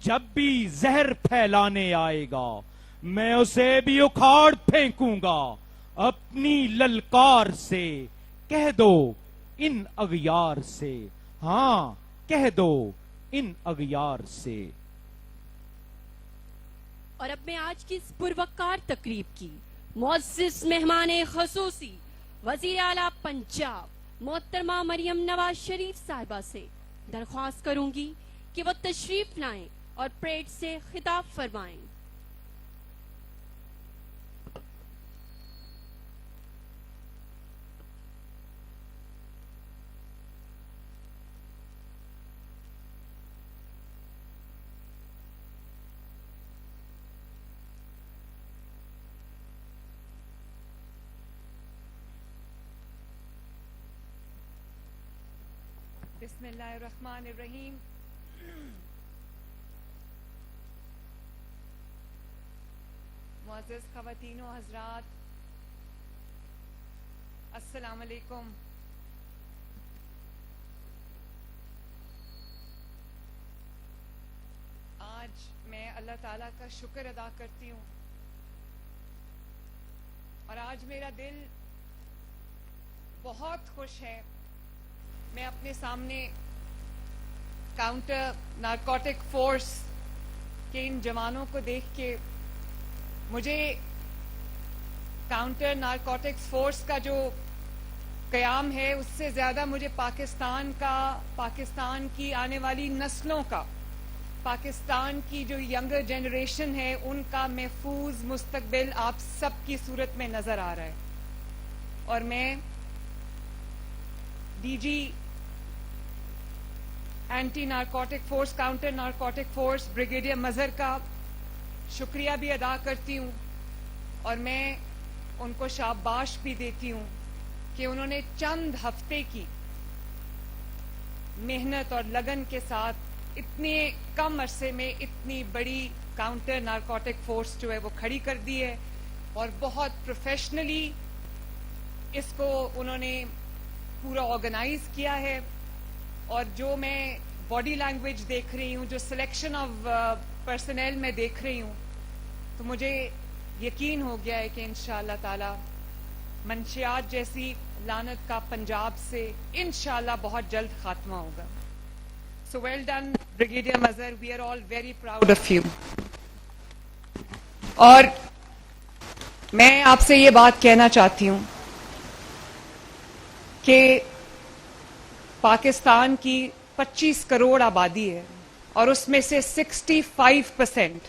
जब भी जहर फैलाने आएगा मैं उसे भी उखाड़ फेंकूंगा अपनी ललकार से। कह दो इन अगयार से, हां कह दो इन अगयार से। और अब मैं आज की इस पुरवकार तकरीब की मुअज़्ज़िज़ मेहमान खसूसी वज़ीर आला पंजाब मोहतरमा मरियम नवाज शरीफ साहिबा से दरख्वास्त करूंगी कि वो तशरीफ लाएं और परेड से खिताब फरमाएं। बिस्मिल्लाहिर्रहमानिर्रहीम। मुअज़्ज़िज़ ख़वातीन व हज़रात, अस्सलाम अलैकुम। आज मैं अल्लाह ताला का शुक्र अदा करती हूँ और आज मेरा दिल बहुत खुश है। मैं अपने सामने काउंटर नारकोटिक फोर्स के इन जवानों को देख के मुझे काउंटर नारकोटिक्स फोर्स का जो क़याम है उससे ज़्यादा मुझे पाकिस्तान का, पाकिस्तान की आने वाली नस्लों का, पाकिस्तान की जो यंगर जनरेशन है उनका महफूज मुस्तकबिल आप सब की सूरत में नज़र आ रहा है। और मैं DG anti narcotic force, counter narcotic force brigadier Mazhar का शुक्रिया भी अदा करती हूँ और मैं उनको शाबाश भी देती हूँ कि उन्होंने चंद हफ्ते की मेहनत और लगन के साथ इतने कम अरसे में इतनी बड़ी काउंटर नारकोटिक फोर्स जो है वो खड़ी कर दी है और बहुत प्रोफेशनली इसको उन्होंने पूरा ऑर्गेनाइज किया है। और जो मैं बॉडी लैंग्वेज देख रही हूँ, जो सिलेक्शन ऑफ पर्सनल में देख रही हूँ, तो मुझे यकीन हो गया है कि इंशाअल्लाह ताला मंशियात जैसी लानत का पंजाब से इंशाअल्लाह बहुत जल्द खात्मा होगा। So well done brigadier Mazhar, we are all very proud of you. और मैं आपसे ये बात कहना चाहती हूँ कि पाकिस्तान की 25 करोड़ आबादी है और उसमें से 65%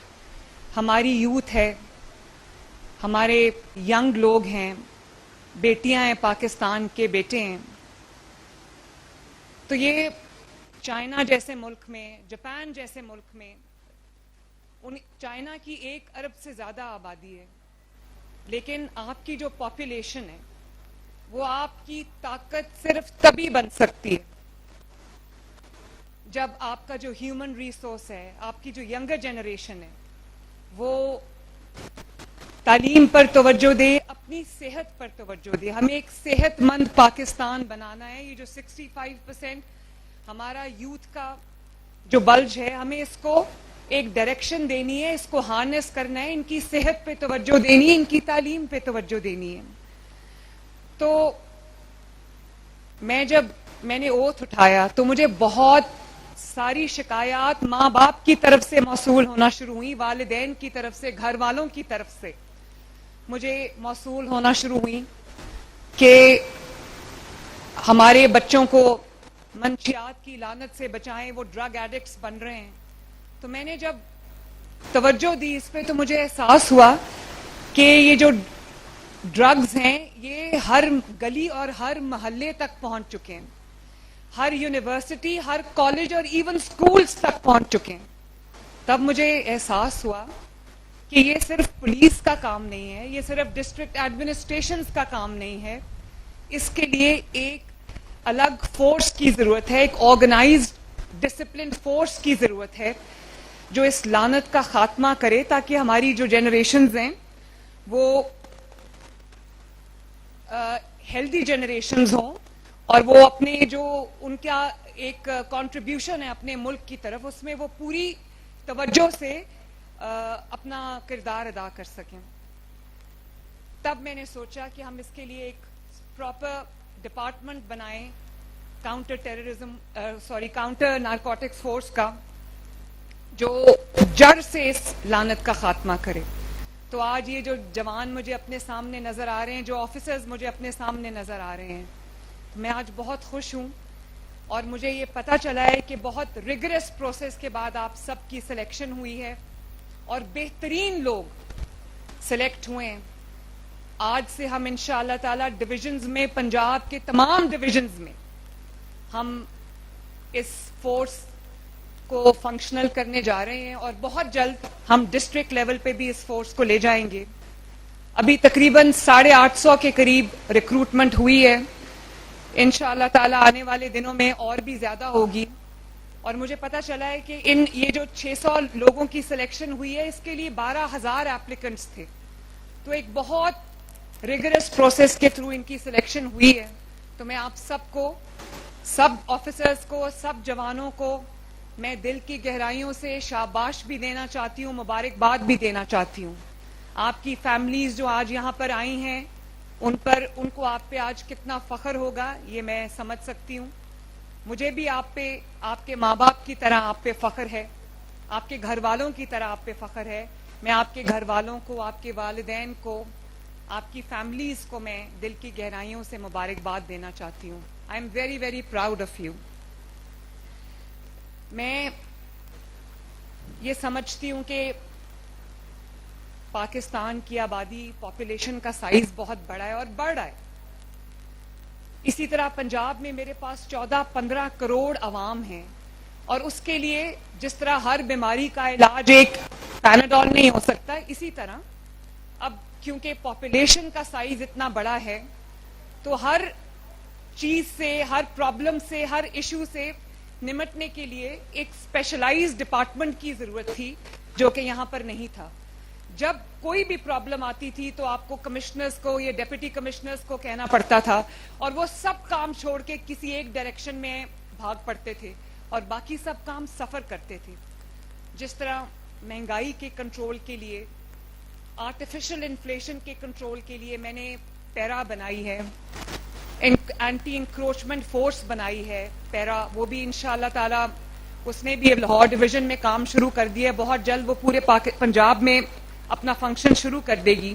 हमारी यूथ है, हमारे यंग लोग हैं, बेटियां हैं, पाकिस्तान के बेटे हैं। तो ये چائنا جیسے ملک میں, جاپان جیسے ملک میں, چائنا کی 1 ارب سے زیادہ آبادی ہے, لیکن آپ کی جو پاپولیشن ہے وہ آپ کی طاقت صرف تبھی بن سکتی ہے جب آپ کا جو ہیومن ریسورس ہے, آپ کی جو ینگر جنریشن ہے, وہ تعلیم پر توجہ دے, اپنی صحت پر توجہ دے. ہمیں ایک صحت مند پاکستان بنانا ہے. یہ جو 65% ہمارا یوتھ کا جو بلج ہے, ہمیں اس کو ایک ڈائریکشن دینی ہے, اس کو ہارنس کرنا ہے, ان کی صحت پہ توجہ دینی ہے, ان کی تعلیم پہ توجہ دینی ہے. تو میں نے اوتھ اٹھایا تو مجھے بہت ساری شکایات ماں باپ کی طرف سے موصول ہونا شروع ہوئی, والدین کی طرف سے, گھر والوں کی طرف سے مجھے موصول ہونا شروع ہوئی کہ ہمارے بچوں کو منشیات کی لعنت سے بچائیں, وہ ڈرگ ایڈکٹس بن رہے ہیں. تو میں نے جب توجہ دی اس پہ تو مجھے احساس ہوا کہ یہ جو ڈرگز ہیں یہ ہر گلی اور ہر محلے تک پہنچ چکے ہیں, ہر یونیورسٹی, ہر کالج اور ایون سکولز تک پہنچ چکے ہیں. تب مجھے احساس ہوا کہ یہ صرف پولیس کا کام نہیں ہے, یہ صرف ڈسٹرکٹ ایڈمنسٹریشنز کا کام نہیں ہے, اس کے لیے ایک الگ فورس کی ضرورت ہے, ایک آرگنائزڈ ڈسپلنڈ فورس کی ضرورت ہے جو اس لعنت کا خاتمہ کرے تاکہ ہماری جو جنریشنز ہیں وہ ہیلدی جنریشنز ہوں اور وہ اپنے جو ان کا ایک کنٹریبیوشن ہے اپنے ملک کی طرف, اس میں وہ پوری توجہ سے اپنا کردار ادا کر سکیں. تب میں نے سوچا کہ ہم اس کے لیے ایک پراپر ڈپارٹمنٹ بنائیں کاؤنٹر نارکوٹکس فورس کا, جو جڑ سے اس لعنت کا خاتمہ کرے. تو آج یہ جو جوان مجھے اپنے سامنے نظر آ رہے ہیں, جو آفیسرز مجھے اپنے سامنے نظر آ رہے ہیں, میں آج بہت خوش ہوں اور مجھے یہ پتہ چلا ہے کہ بہت ریگرس پروسیس کے بعد آپ سب کی سلیکشن ہوئی ہے اور بہترین لوگ سلیکٹ ہوئے ہیں. آج سے ہم انشاءاللہ تعالی ڈویژنز میں, پنجاب کے تمام ڈویژنز میں ہم اس فورس کو فنکشنل کرنے جا رہے ہیں اور بہت جلد ہم ڈسٹرکٹ لیول پہ بھی اس فورس کو لے جائیں گے. ابھی تقریباً 850 کے قریب ریکروٹمنٹ ہوئی ہے, انشاءاللہ تعالی آنے والے دنوں میں اور بھی زیادہ ہوگی. اور مجھے پتا چلا ہے کہ یہ جو 600 لوگوں کی سلیکشن ہوئی ہے اس کے لیے 12,000 ایپلیکنٹس تھے. تو ایک بہت ریگرس پروسیس کے تھرو ان کی سلیکشن ہوئی ہے. تو میں آپ سب کو, سب آفیسرز کو, سب جوانوں کو میں دل کی گہرائیوں سے شاباش بھی دینا چاہتی ہوں, مبارکباد بھی دینا چاہتی ہوں. آپ کی فیملیز جو آج یہاں پر آئی ہیں ان کو آپ پہ آج کتنا فخر ہوگا یہ میں سمجھ سکتی ہوں. مجھے بھی آپ پہ, آپ کے ماں باپ کی طرح آپ پہ فخر ہے, آپ کے گھر والوں کی طرح آپ پہ فخر ہے. میں آپ کے گھر والوں کو, آپ کے والدین کو, آپ کی فیملیز کو میں دل کی گہرائیوں سے مبارکباد دینا چاہتی ہوں. I am very very proud of you. میں یہ سمجھتی ہوں کہ پاکستان کی آبادی, پاپولیشن کا سائز بہت بڑا ہے اور بڑھ رہا ہے. اسی طرح پنجاب میں میرے پاس 14-15 کروڑ عوام ہیں اور اس کے لیے جس طرح ہر بیماری کا علاج ایک پیناڈول نہیں ہو سکتا, اسی طرح اب کیونکہ پاپولیشن کا سائز اتنا بڑا ہے تو ہر چیز سے, ہر پرابلم سے, ہر ایشو سے نمٹنے کے لیے ایک اسپیشلائزڈ ڈپارٹمنٹ کی ضرورت تھی جو کہ یہاں پر نہیں تھا. جب کوئی بھی پرابلم آتی تھی تو آپ کو کمشنرز کو یا ڈپٹی کمشنرز کو کہنا پڑتا تھا اور وہ سب کام چھوڑ کے کسی ایک ڈائریکشن میں بھاگ پڑتے تھے اور باقی سب کام سفر کرتے تھے. جس طرح مہنگائی کے کنٹرول کے لیے, آرٹیفیشل انفلیشن کے کنٹرول کے لیے میں نے پیرا بنائی ہے, اینٹی انکروچمنٹ فورس بنائی ہے پیرا, وہ بھی انشاءاللہ تعالی اس نے بھی لاہور ڈویژن میں کام شروع کر دیا ہے, بہت جلد وہ پورے پنجاب میں اپنا فنکشن شروع کر دے گی.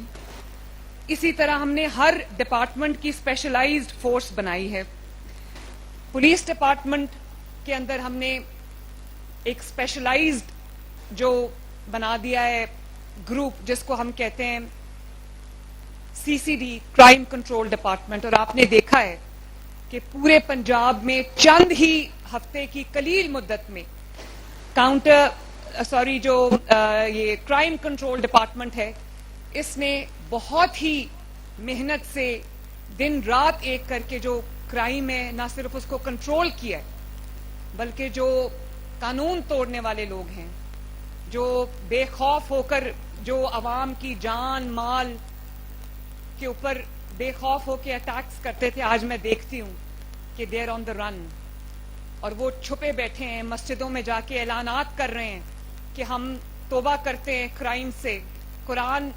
اسی طرح ہم نے ہر ڈپارٹمنٹ کی اسپیشلائزڈ فورس بنائی ہے. پولیس ڈپارٹمنٹ کے اندر ہم نے ایک اسپیشلائزڈ جو بنا دیا ہے گروپ جس کو ہم کہتے ہیں CCD, کرائم کنٹرول ڈپارٹمنٹ. اور آپ نے دیکھا ہے کہ پورے پنجاب میں چند ہی हफ्ते की कलील मुद्दत में ये क्राइम कंट्रोल डिपार्टमेंट है, इसने बहुत ही मेहनत से दिन रात एक करके जो क्राइम है ना सिर्फ उसको कंट्रोल किया है, बल्कि जो कानून तोड़ने वाले लोग हैं, जो बेखौफ होकर जो अवाम की जान माल के ऊपर बेखौफ होकर अटैक्स करते थे, आज मैं देखती हूँ कि they are on the run, और वो छुपे बैठे हैं, मस्जिदों में जाके ऐलानात कर रहे हैं कि हम तौबा करते हैं क्राइम से, कुरान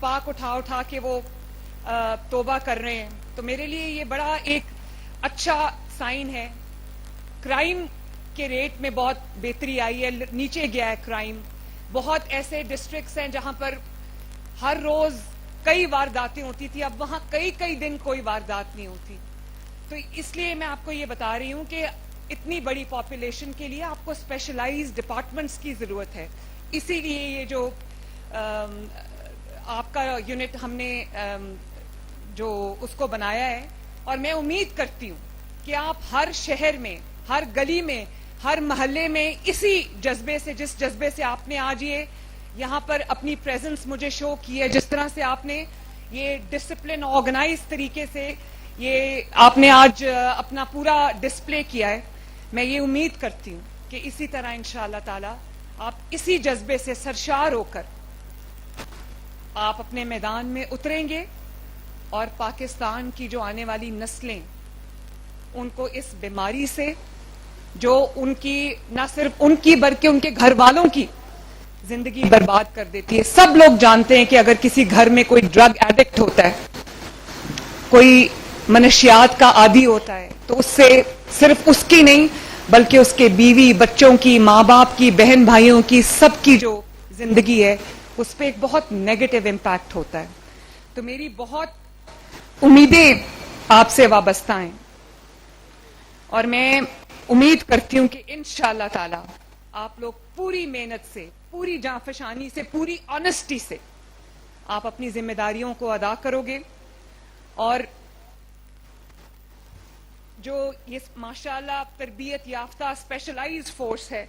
पाक उठा के वो तौबा कर रहे हैं। तो मेरे लिए ये बड़ा एक अच्छा साइन है। क्राइम के रेट में बहुत बेहतरी आई है, नीचे गया है क्राइम। बहुत ऐसे डिस्ट्रिक्ट्स हैं जहां पर हर रोज कई वारदातें होती थी, अब वहां कई दिन कोई वारदात नहीं होती। तो इसलिए मैं आपको ये बता रही हूं कि इतनी बड़ी पॉपुलेशन के लिए आपको स्पेशलाइज्ड डिपार्टमेंट्स की जरूरत है। इसीलिए ये जो आपका यूनिट हमने जो उसको बनाया है, और मैं उम्मीद करती हूं कि आप हर शहर में, हर गली में, हर मोहल्ले में इसी जज्बे से, जिस जज्बे से आपने आज ये यहाँ पर अपनी प्रेजेंस मुझे शो की है, जिस तरह से आपने ये डिसिप्लिन ऑर्गेनाइज तरीके से ये आपने आज अपना पूरा डिस्प्ले किया है, मैं ये उम्मीद करती हूँ कि इसी तरह इंशाअल्लाह ताला आप इसी जज्बे से सरशार होकर आप अपने मैदान में उतरेंगे और पाकिस्तान की जो आने वाली नस्लें, उनको इस बीमारी से, जो उनकी न सिर्फ उनकी बल्कि उनके घर वालों की जिंदगी बर्बाद कर देती है। सब लोग जानते हैं कि अगर किसी घर में कोई ड्रग एडिक्ट होता है, कोई मनशियात का आदी होता है, तो उससे सिर्फ उसकी नहीं बल्कि उसके बीवी बच्चों की, माँ बाप की, बहन भाइयों की, सबकी जो जिंदगी है उस पर एक बहुत नेगेटिव इम्पैक्ट होता है। तो मेरी बहुत उम्मीदें आपसे वाबस्ता हैं, और मैं उम्मीद करती हूं कि इंशाअल्लाह ताला आप लोग पूरी मेहनत से, पूरी जांफशानी से, पूरी ऑनेस्टी से आप अपनी जिम्मेदारियों को अदा करोगे, और जो ये माशाअल्लाह तरबियत याफ्ता स्पेशलाइज्ड फोर्स है,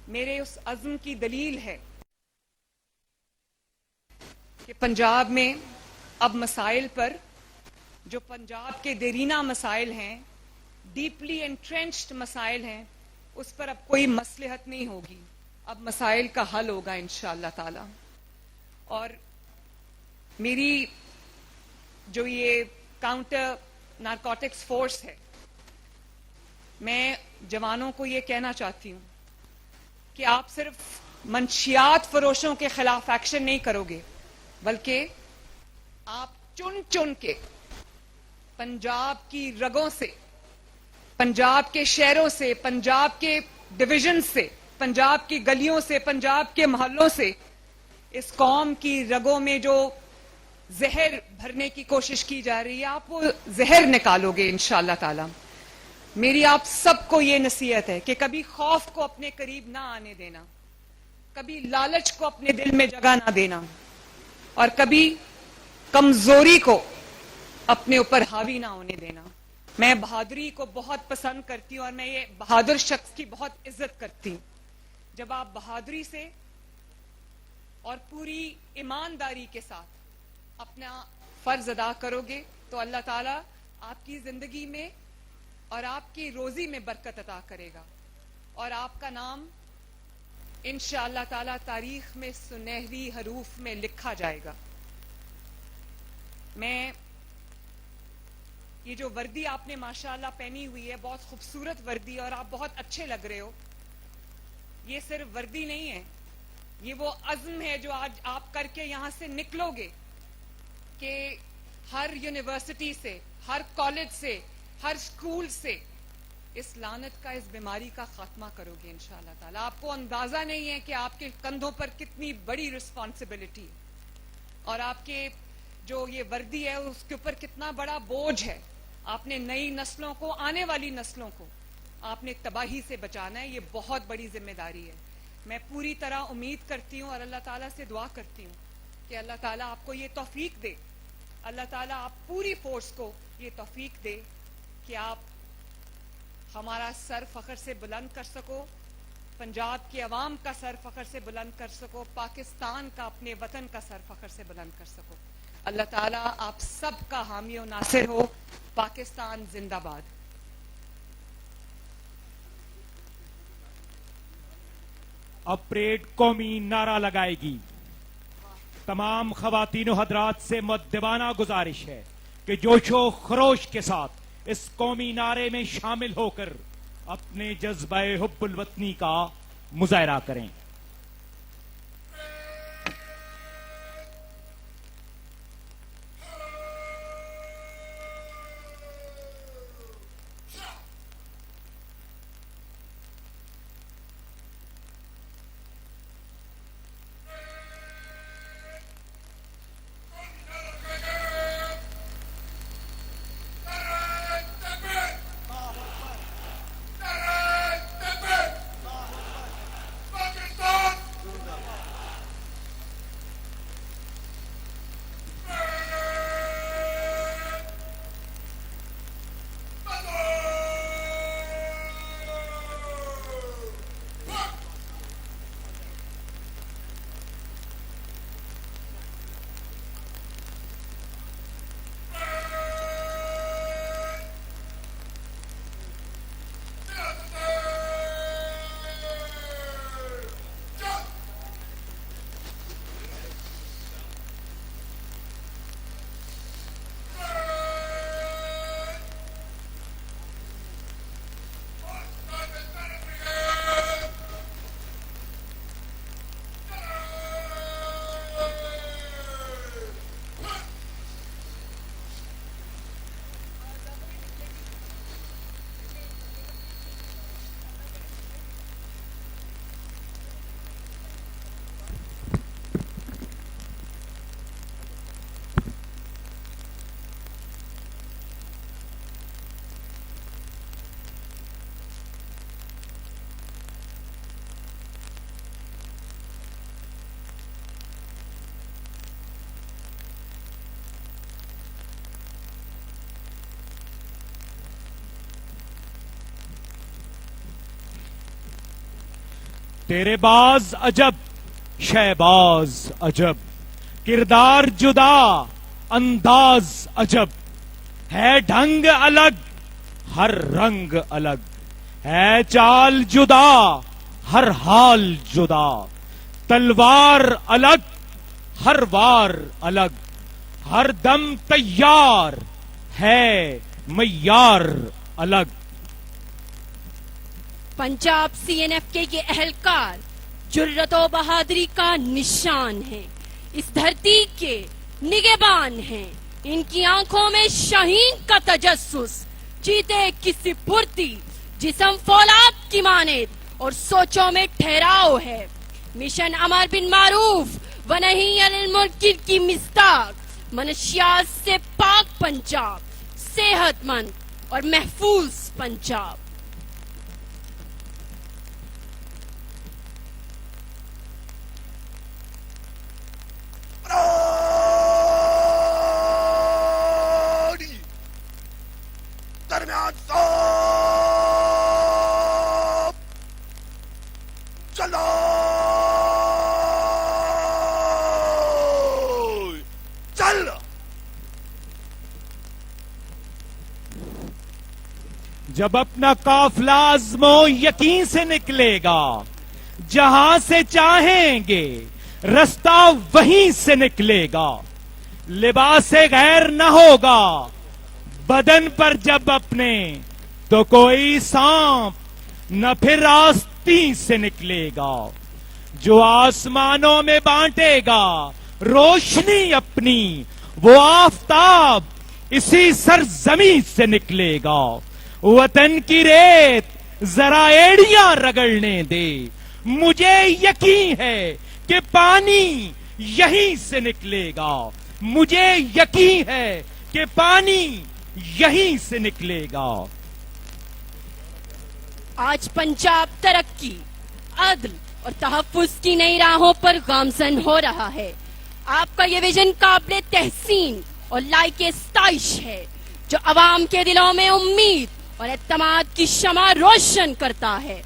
मेरे उस अज़्म की दलील है कि पंजाब में अब मसाइल पर, जो पंजाब के देरीना मसाइल हैं, डीपली एंट्रेंच्ड मसाइल हैं, उस पर अब कोई मसलहत नहीं होगी, अब मसाइल का हल होगा इंशाअल्लाह ताला। और मेरी जो ये काउंटर नारकोटिक्स फोर्स है, मैं जवानों को ये कहना चाहती हूं कि आप सिर्फ मंशियात फरोशों के खिलाफ एक्शन नहीं करोगे, बल्कि आप चुन चुन के पंजाब की रगों से, पंजाब के शहरों से, पंजाब के डिवीजन से, पंजाब की गलियों से, पंजाब के मोहल्लों से इस कौम की रगों में जो जहर भरने की कोशिश की जा रही है, आप वो जहर निकालोगे इंशाअल्लाह ताला। मेरी आप सबको ये नसीहत है कि कभी खौफ को अपने करीब ना आने देना, कभी लालच को अपने दिल में जगह ना देना, और कभी कमजोरी को अपने ऊपर हावी ना होने देना। मैं बहादुरी को बहुत पसंद करती हूं, और मैं ये बहादुर शख्स की बहुत इज्जत करती हूं। जब आप बहादुरी से और पूरी ईमानदारी के साथ अपना फर्ज अदा करोगे, तो अल्लाह ताला आपकी जिंदगी में और आपकी रोजी में बरकत अता करेगा, और आपका नाम इंशाअल्लाह ताला तारीख में सुनहरी हरूफ में लिखा जाएगा। मैं ये जो वर्दी आपने माशाअल्लाह पहनी हुई है, बहुत खूबसूरत वर्दी, और आप बहुत अच्छे लग रहे हो, ये सिर्फ वर्दी नहीं है, ये वो अज़्म है जो आज आप करके यहां से निकलोगे कि हर यूनिवर्सिटी से, हर कॉलेज से, हर स्कूल से इस लानत का, इस बीमारी का खात्मा करोगे इंशाअल्लाह ताला। आपको अंदाजा नहीं है कि आपके कंधों पर कितनी बड़ी रिस्पॉन्सिबिलिटी है, और आपके जो ये वर्दी है उसके ऊपर कितना बड़ा बोझ है। आपने नई नस्लों को, आने वाली नस्लों को आपने तबाही से बचाना है, ये बहुत बड़ी जिम्मेदारी है। मैं पूरी तरह उम्मीद करती हूँ और अल्लाह ताला से दुआ करती हूँ कि अल्लाह ताला आपको ये तौफीक दे, अल्लाह ताला आप पूरी फोर्स को ये तौफीक दे कि आप ہمارا سر فخر سے بلند کر سکو، پنجاب کی عوام کا سر فخر سے بلند کر سکو، پاکستان کا، اپنے وطن کا سر فخر سے بلند کر سکو۔ اللہ تعالیٰ آپ سب کا حامی و ناصر ہو۔ پاکستان زندہ باد۔ اب پریڈ قومی نعرہ لگائے گی۔ تمام خواتین و حضرات سے مؤدبانہ گزارش ہے کہ جوش و خروش کے ساتھ اس قومی نعرے میں شامل ہو کر اپنے جذبہ حب الوطنی کا مظاہرہ کریں۔ تیرے باز عجب شہباز عجب، کردار جدا انداز عجب، ہے ڈھنگ الگ ہر رنگ الگ، ہے چال جدا ہر حال جدا، تلوار الگ ہر وار الگ، ہر دم تیار ہے معیار الگ۔ پنجاب سی این ایف کے یہ اہلکار جرت و بہادری کا نشان ہیں، اس دھرتی کے نگہبان ہیں، ان کی آنکھوں میں شاہین کا تجسس، چیتے کی سی پھرتی، جسم فولاد کی مانند اور سوچوں میں ٹھہراؤ ہے، مشن امر بن معروف و نہی عن المنکر کی مصداق، منشیات سے پاک پنجاب، صحت مند اور محفوظ پنجاب۔ درمیان صاف چلو چل۔ جب اپنا قافلہ عزم و یقین سے نکلے گا، جہاں سے چاہیں گے رستہ وہیں سے نکلے گا، لباس غیر نہ ہوگا بدن پر جب اپنے، تو کوئی سانپ نہ پھر آستین سے نکلے گا، جو آسمانوں میں بانٹے گا روشنی اپنی، وہ آفتاب اسی سرزمین سے نکلے گا۔ وطن کی ریت ذرا ایڑیاں رگڑنے دے، مجھے یقین ہے کہ پانی یہیں سے نکلے گا، مجھے یقین ہے کہ پانی یہیں سے نکلے گا۔ آج پنجاب ترقی، عدل اور تحفظ کی نئی راہوں پر گامزن ہو رہا ہے۔ آپ کا یہ ویژن قابل تحسین اور لائق ستائش ہے، جو عوام کے دلوں میں امید और एतमाद की शमा रोशन करता है।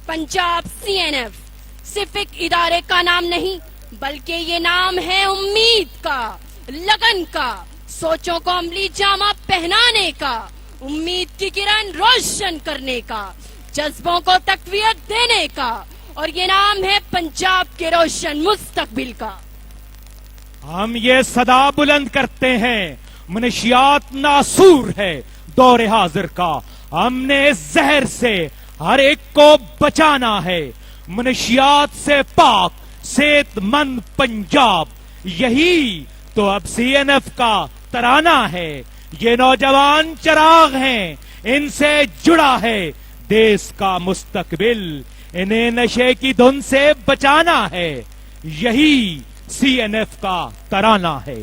पंजाब CNF सिर्फ एक इदारे का नाम नहीं, बल्कि ये नाम है उम्मीद का, लगन का, सोचों को अमली जामा पहनाने का, उम्मीद की किरण रोशन करने का, जज्बों को तकवीत देने का, और ये नाम है पंजाब के रोशन मुस्तकबिल का। हम ये सदा बुलंद करते हैं, मनशियात नासूर है दौरे हाजिर का। हमने इस जहर से हर एक को बचाना है, मनशियात से पाक सेहतमंद पंजाब, यही तो अब CNF का तराना है। ये नौजवान चिराग हैं, इनसे जुड़ा है देश का मुस्तकबिल, इन्हें नशे की धुन से बचाना है, यही CNF का तराना है।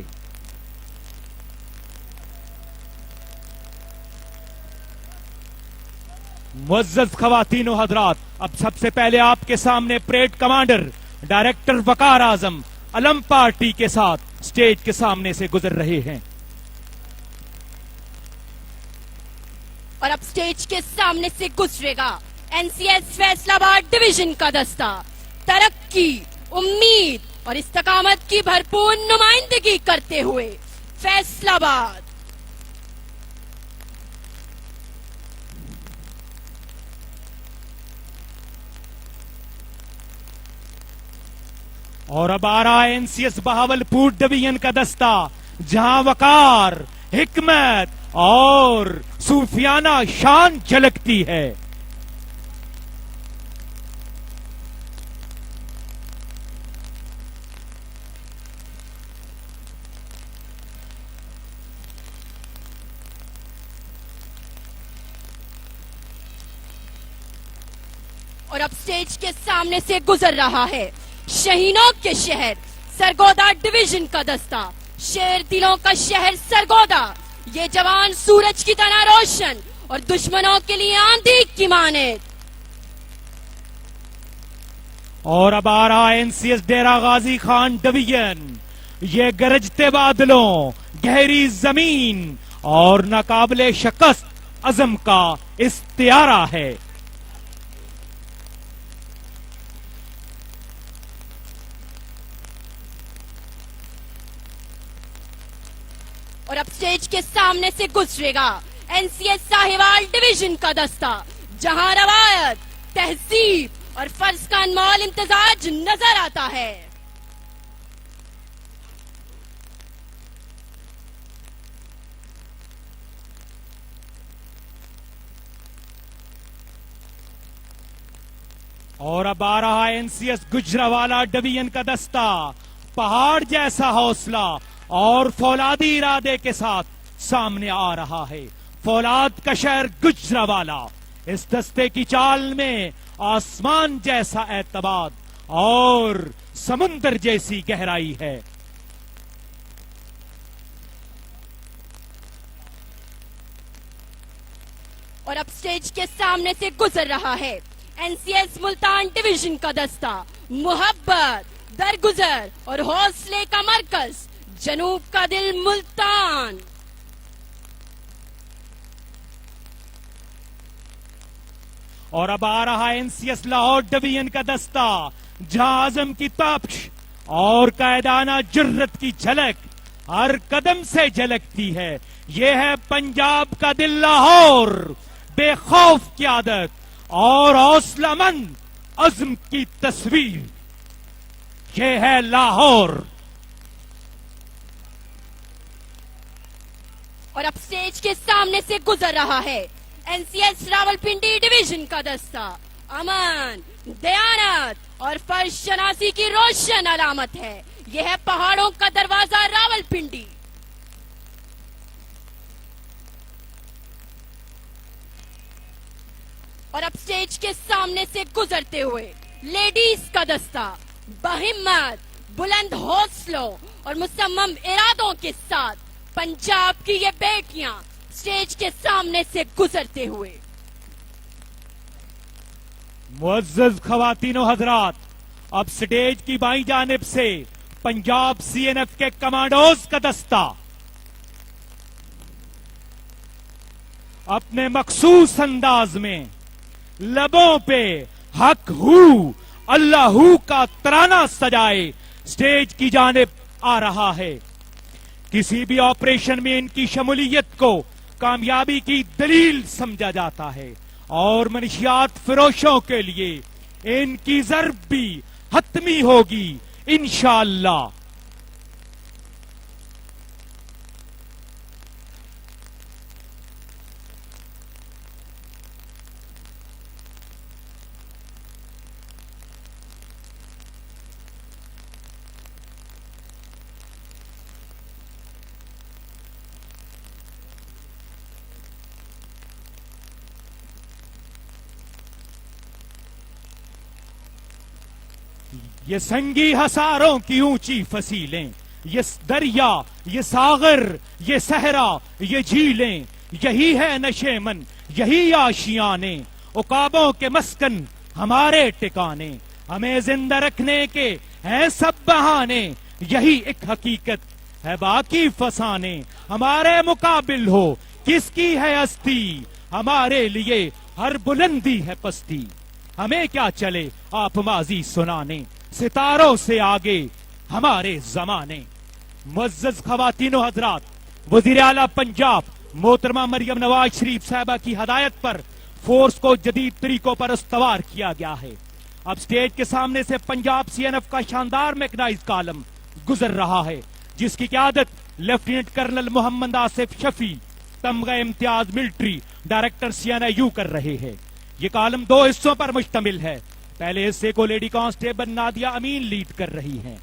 मुअज़्ज़ज़ ख़वातीन व हज़रात, अब सबसे पहले आपके सामने परेड कमांडर डायरेक्टर वकार आजम अलम पार्टी के साथ स्टेज के सामने से गुजर रहे हैं। और अब स्टेज के सामने से गुजरेगा NCS फैसलाबाद डिवीजन का दस्ता, तरक्की, उम्मीद और इस्तकामत की भरपूर नुमाइंदगी करते हुए फैसलाबाद। और अब आ रहा है NCS बहावलपुर डिवीजन का दस्ता, जहां वकार, हिकमत और सूफियाना शान झलकती है। और अब स्टेज के सामने से गुजर रहा है शहीनों के शहर सरगोदा डिवीजन का दस्ता, शेर दिलों का शहर सरगोदा, ये जवान सूरज की तरह रोशन और दुश्मनों के लिए आंधी की मानेत। और अब आ रहा है NCS डेरा गाजी खान डिवीजन, ये गरजते बादलों, गहरी जमीन और नाकाबिले शिकस्त अज़म का इस्तियारा है। और अब स्टेज के सामने से गुजरेगा NCS साहिवाल डिवीजन का दस्ता, जहां रवायत, तहजीब और फर्ज का अनमोल इम्तिजाज नजर आता है। और अब आ रहा है NCS गुजरावाला डिवीजन का दस्ता, पहाड़ जैसा हौसला और फौलादी इरादे के साथ सामने आ रहा है। फौलाद का शहर गुजरावाला, इस दस्ते की चाल में आसमान जैसा एतबाद और समुंदर जैसी गहराई है। और अब स्टेज के सामने से गुजर रहा है NCS मुल्तान डिवीजन का दस्ता, मोहब्बत, दरगुजर और हौसले का मरकज, जनूब का दिल मुल्तान। और अब आ रहा है NCS लाहौर डिवीजन का दस्ता, जहां आजम की तपश और कायदाना जुर्रत की झलक हर कदम से झलकती है। यह है पंजाब का दिल लाहौर, बेखौफ की आदत और हौसलामंद अज़्म की तस्वीर। यह है लाहौर। और अब स्टेज के सामने से गुजर रहा है NCS रावलपिंडी डिवीजन का दस्ता, अमन, दयानत और फर्ज शनासी की रोशन अलामत है। यह है पहाड़ों का दरवाजा रावलपिंडी। और अब स्टेज के सामने से गुजरते हुए लेडीज का दस्ता, बहिम्मत, बुलंद हौसलों और मुसम्मम इरादों के साथ पंजाब की ये बेटियां स्टेज के सामने से गुजरते हुए। मुअज़्ज़ज़ ख़वातीन व हज़रात, अब स्टेज की बाईं जानिब से पंजाब CNF के कमांडोज का दस्ता, अपने मखसूस अंदाज में लबों पे हक हू अल्लाहू का तराना सजाए स्टेज की जानिब आ रहा है। किसी भी ऑपरेशन में इनकी शमूलियत को कामयाबी की दलील समझा जाता है और मनशियात फिरोशों के लिए इनकी ज़र्ब भी हतमी होगी इंशाअल्लाह। ये संगी हसारों की ऊंची फसीलें, ये दरिया, ये सागर, ये सहरा, ये झीलें, यही है नशे मन, यही आशियाने, उकाबों के मस्कन हमारे टिकाने, हमें जिंदा रखने के हैं सब बहाने, यही एक हकीकत है बाकी फसाने, हमारे मुकाबिल हो किसकी है हस्ती, हमारे लिए हर बुलंदी है पस्ती, हमें क्या चले आप माजी सुनाने, सितारों से आगे हमारे जमाने। मुअज़्ज़ज़ ख़वातीनो हज़रात, वज़ीर आला पंजाब मोहतरमा मरियम नवाज शरीफ साहबा की हदायत पर फोर्स को जदीद तरीकों पर इस्तवार किया गया है। अब स्टेज के सामने से पंजाब CNF का शानदार मैकेनाइज्ड कॉलम गुजर रहा है, जिसकी क़यादत लेफ्टिनेंट कर्नल मोहम्मद आसिफ शफी तमगा इम्तियाज मिलिट्री डायरेक्टर CNIU कर रहे हैं। ये कॉलम 2 हिस्सों पर मुश्तमिल है। पहले हिस्से को लेडी कांस्टेबल नादिया अमीन लीड कर रही हैं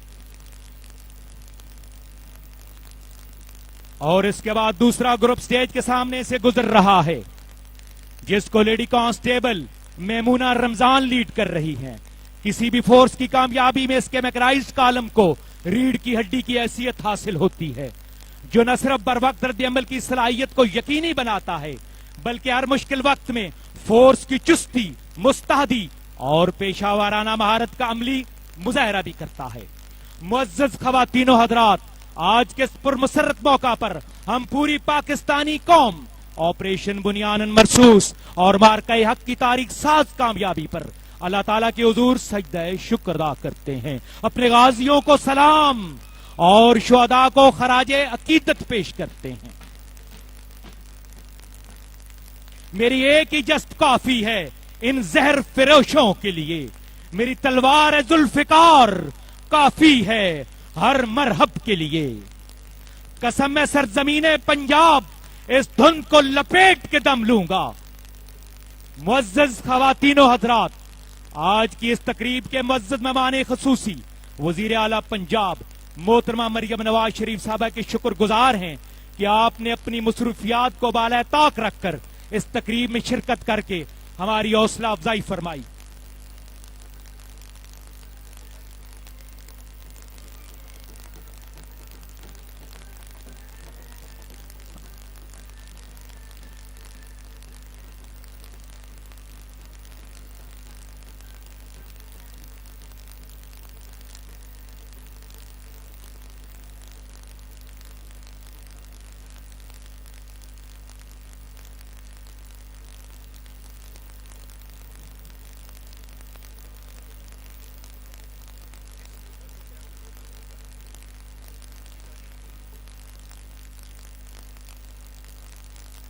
और इसके बाद दूसरा ग्रुप स्टेज के सामने से गुजर रहा है, जिसको lady constable Maimuna Ramzan lead कर रही हैं। किसी भी फोर्स की कामयाबी में इसके मैकेनाइज्ड कॉलम को रीढ़ की हड्डी की हैसियत हासिल होती है, जो न सिर्फ बर वक्त रद्द अमल की सलाहियत को यकीनी बनाता है, बल्कि हर मुश्किल वक्त में फोर्स की चुस्ती, मुस्तहदी और पेशावराना महारत का अमली मुजाहरा भी करता है। मुअज़्ज़ज़ ख़वातीनो हज़रात, आज के इस पुरमसरत मौका पर हम पूरी पाकिस्तानी कौम ऑपरेशन बुनियान मरसूस और मार्का हक की तारीख साज कामयाबी पर अल्लाह ताला के हुजूर सजदा शुक्र अदा करते हैं, अपने गाजियों को सलाम और शुहदा को खराजे अकीदत पेश करते हैं। मेरी एक ही जस्त काफी है इन जहर फिरोशों के लिए, मेरी तलवार जुल्फिकार काफी है हर मरहब के लिए। कसम मैं सरजमीने पंजाब इस धुंध को लपेट के दम लूंगा। मुअज़्ज़ज़ ख़वातीनो हज़रात, आज की इस तकरीब के मुअज़्ज़ज़ मेहमान ख़ुसूसी वज़ीर आला पंजाब मोहतरमा मरियम नवाज शरीफ साहबा के शुक्रगुजार हैं कि आपने अपनी मसरूफियात को बाला ताक रखकर इस तकरीब में शिरकत करके हमारी हौसला अफजाई फरमाई।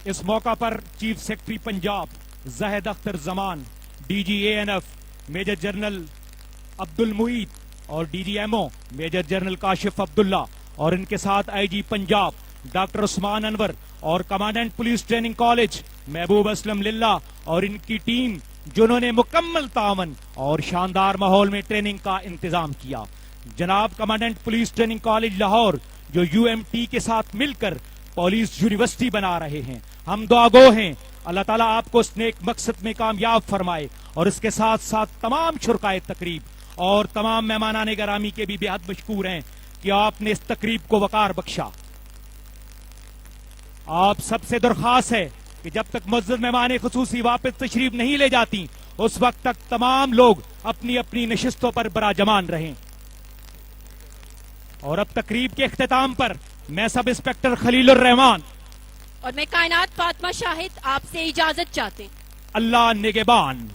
इस मौका पर chief secretary Punjab Zahid Akhtar Zaman, DG ANF major general Abdul Moeed और DGMO major general Kashif Abdullah और इनके साथ IG पंजाब डॉक्टर उस्मान अनवर और कमांडेंट पुलिस ट्रेनिंग कॉलेज महबूब असलम लिल्ला और इनकी टीम, जिन्होंने मुकम्मल तावन और शानदार माहौल में ट्रेनिंग का इंतजाम किया। जनाब commandant police training college Lahore, जो UMT के साथ मिलकर पुलिस यूनिवर्सिटी बना रहे हैं, हम दुआगो हैं अल्लाह ताला आपको इस नेक मकसद में कामयाब फरमाए और इसके साथ साथ तमाम शुरकाए तकरीब और तमाम मेहमानाने गरामी के भी बेहद मशकूर हैं कि आपने इस तकरीब को वकार बख्शा। आप सबसे दरख्वास्त है कि जब तक मुअज़्ज़ज़ मेहमान खुसूसी वापस तशरीफ नहीं ले जाती, उस वक्त तक तमाम लोग अपनी अपनी नशिस्तों पर बराजमान रहें। और अब तकरीब के इख्तिताम पर मैं सब इंस्पेक्टर खलीलुर रहमान और मैं कायनात फातिमा शाहिद आपसे इजाजत चाहते हैं। अल्लाह निगहबान।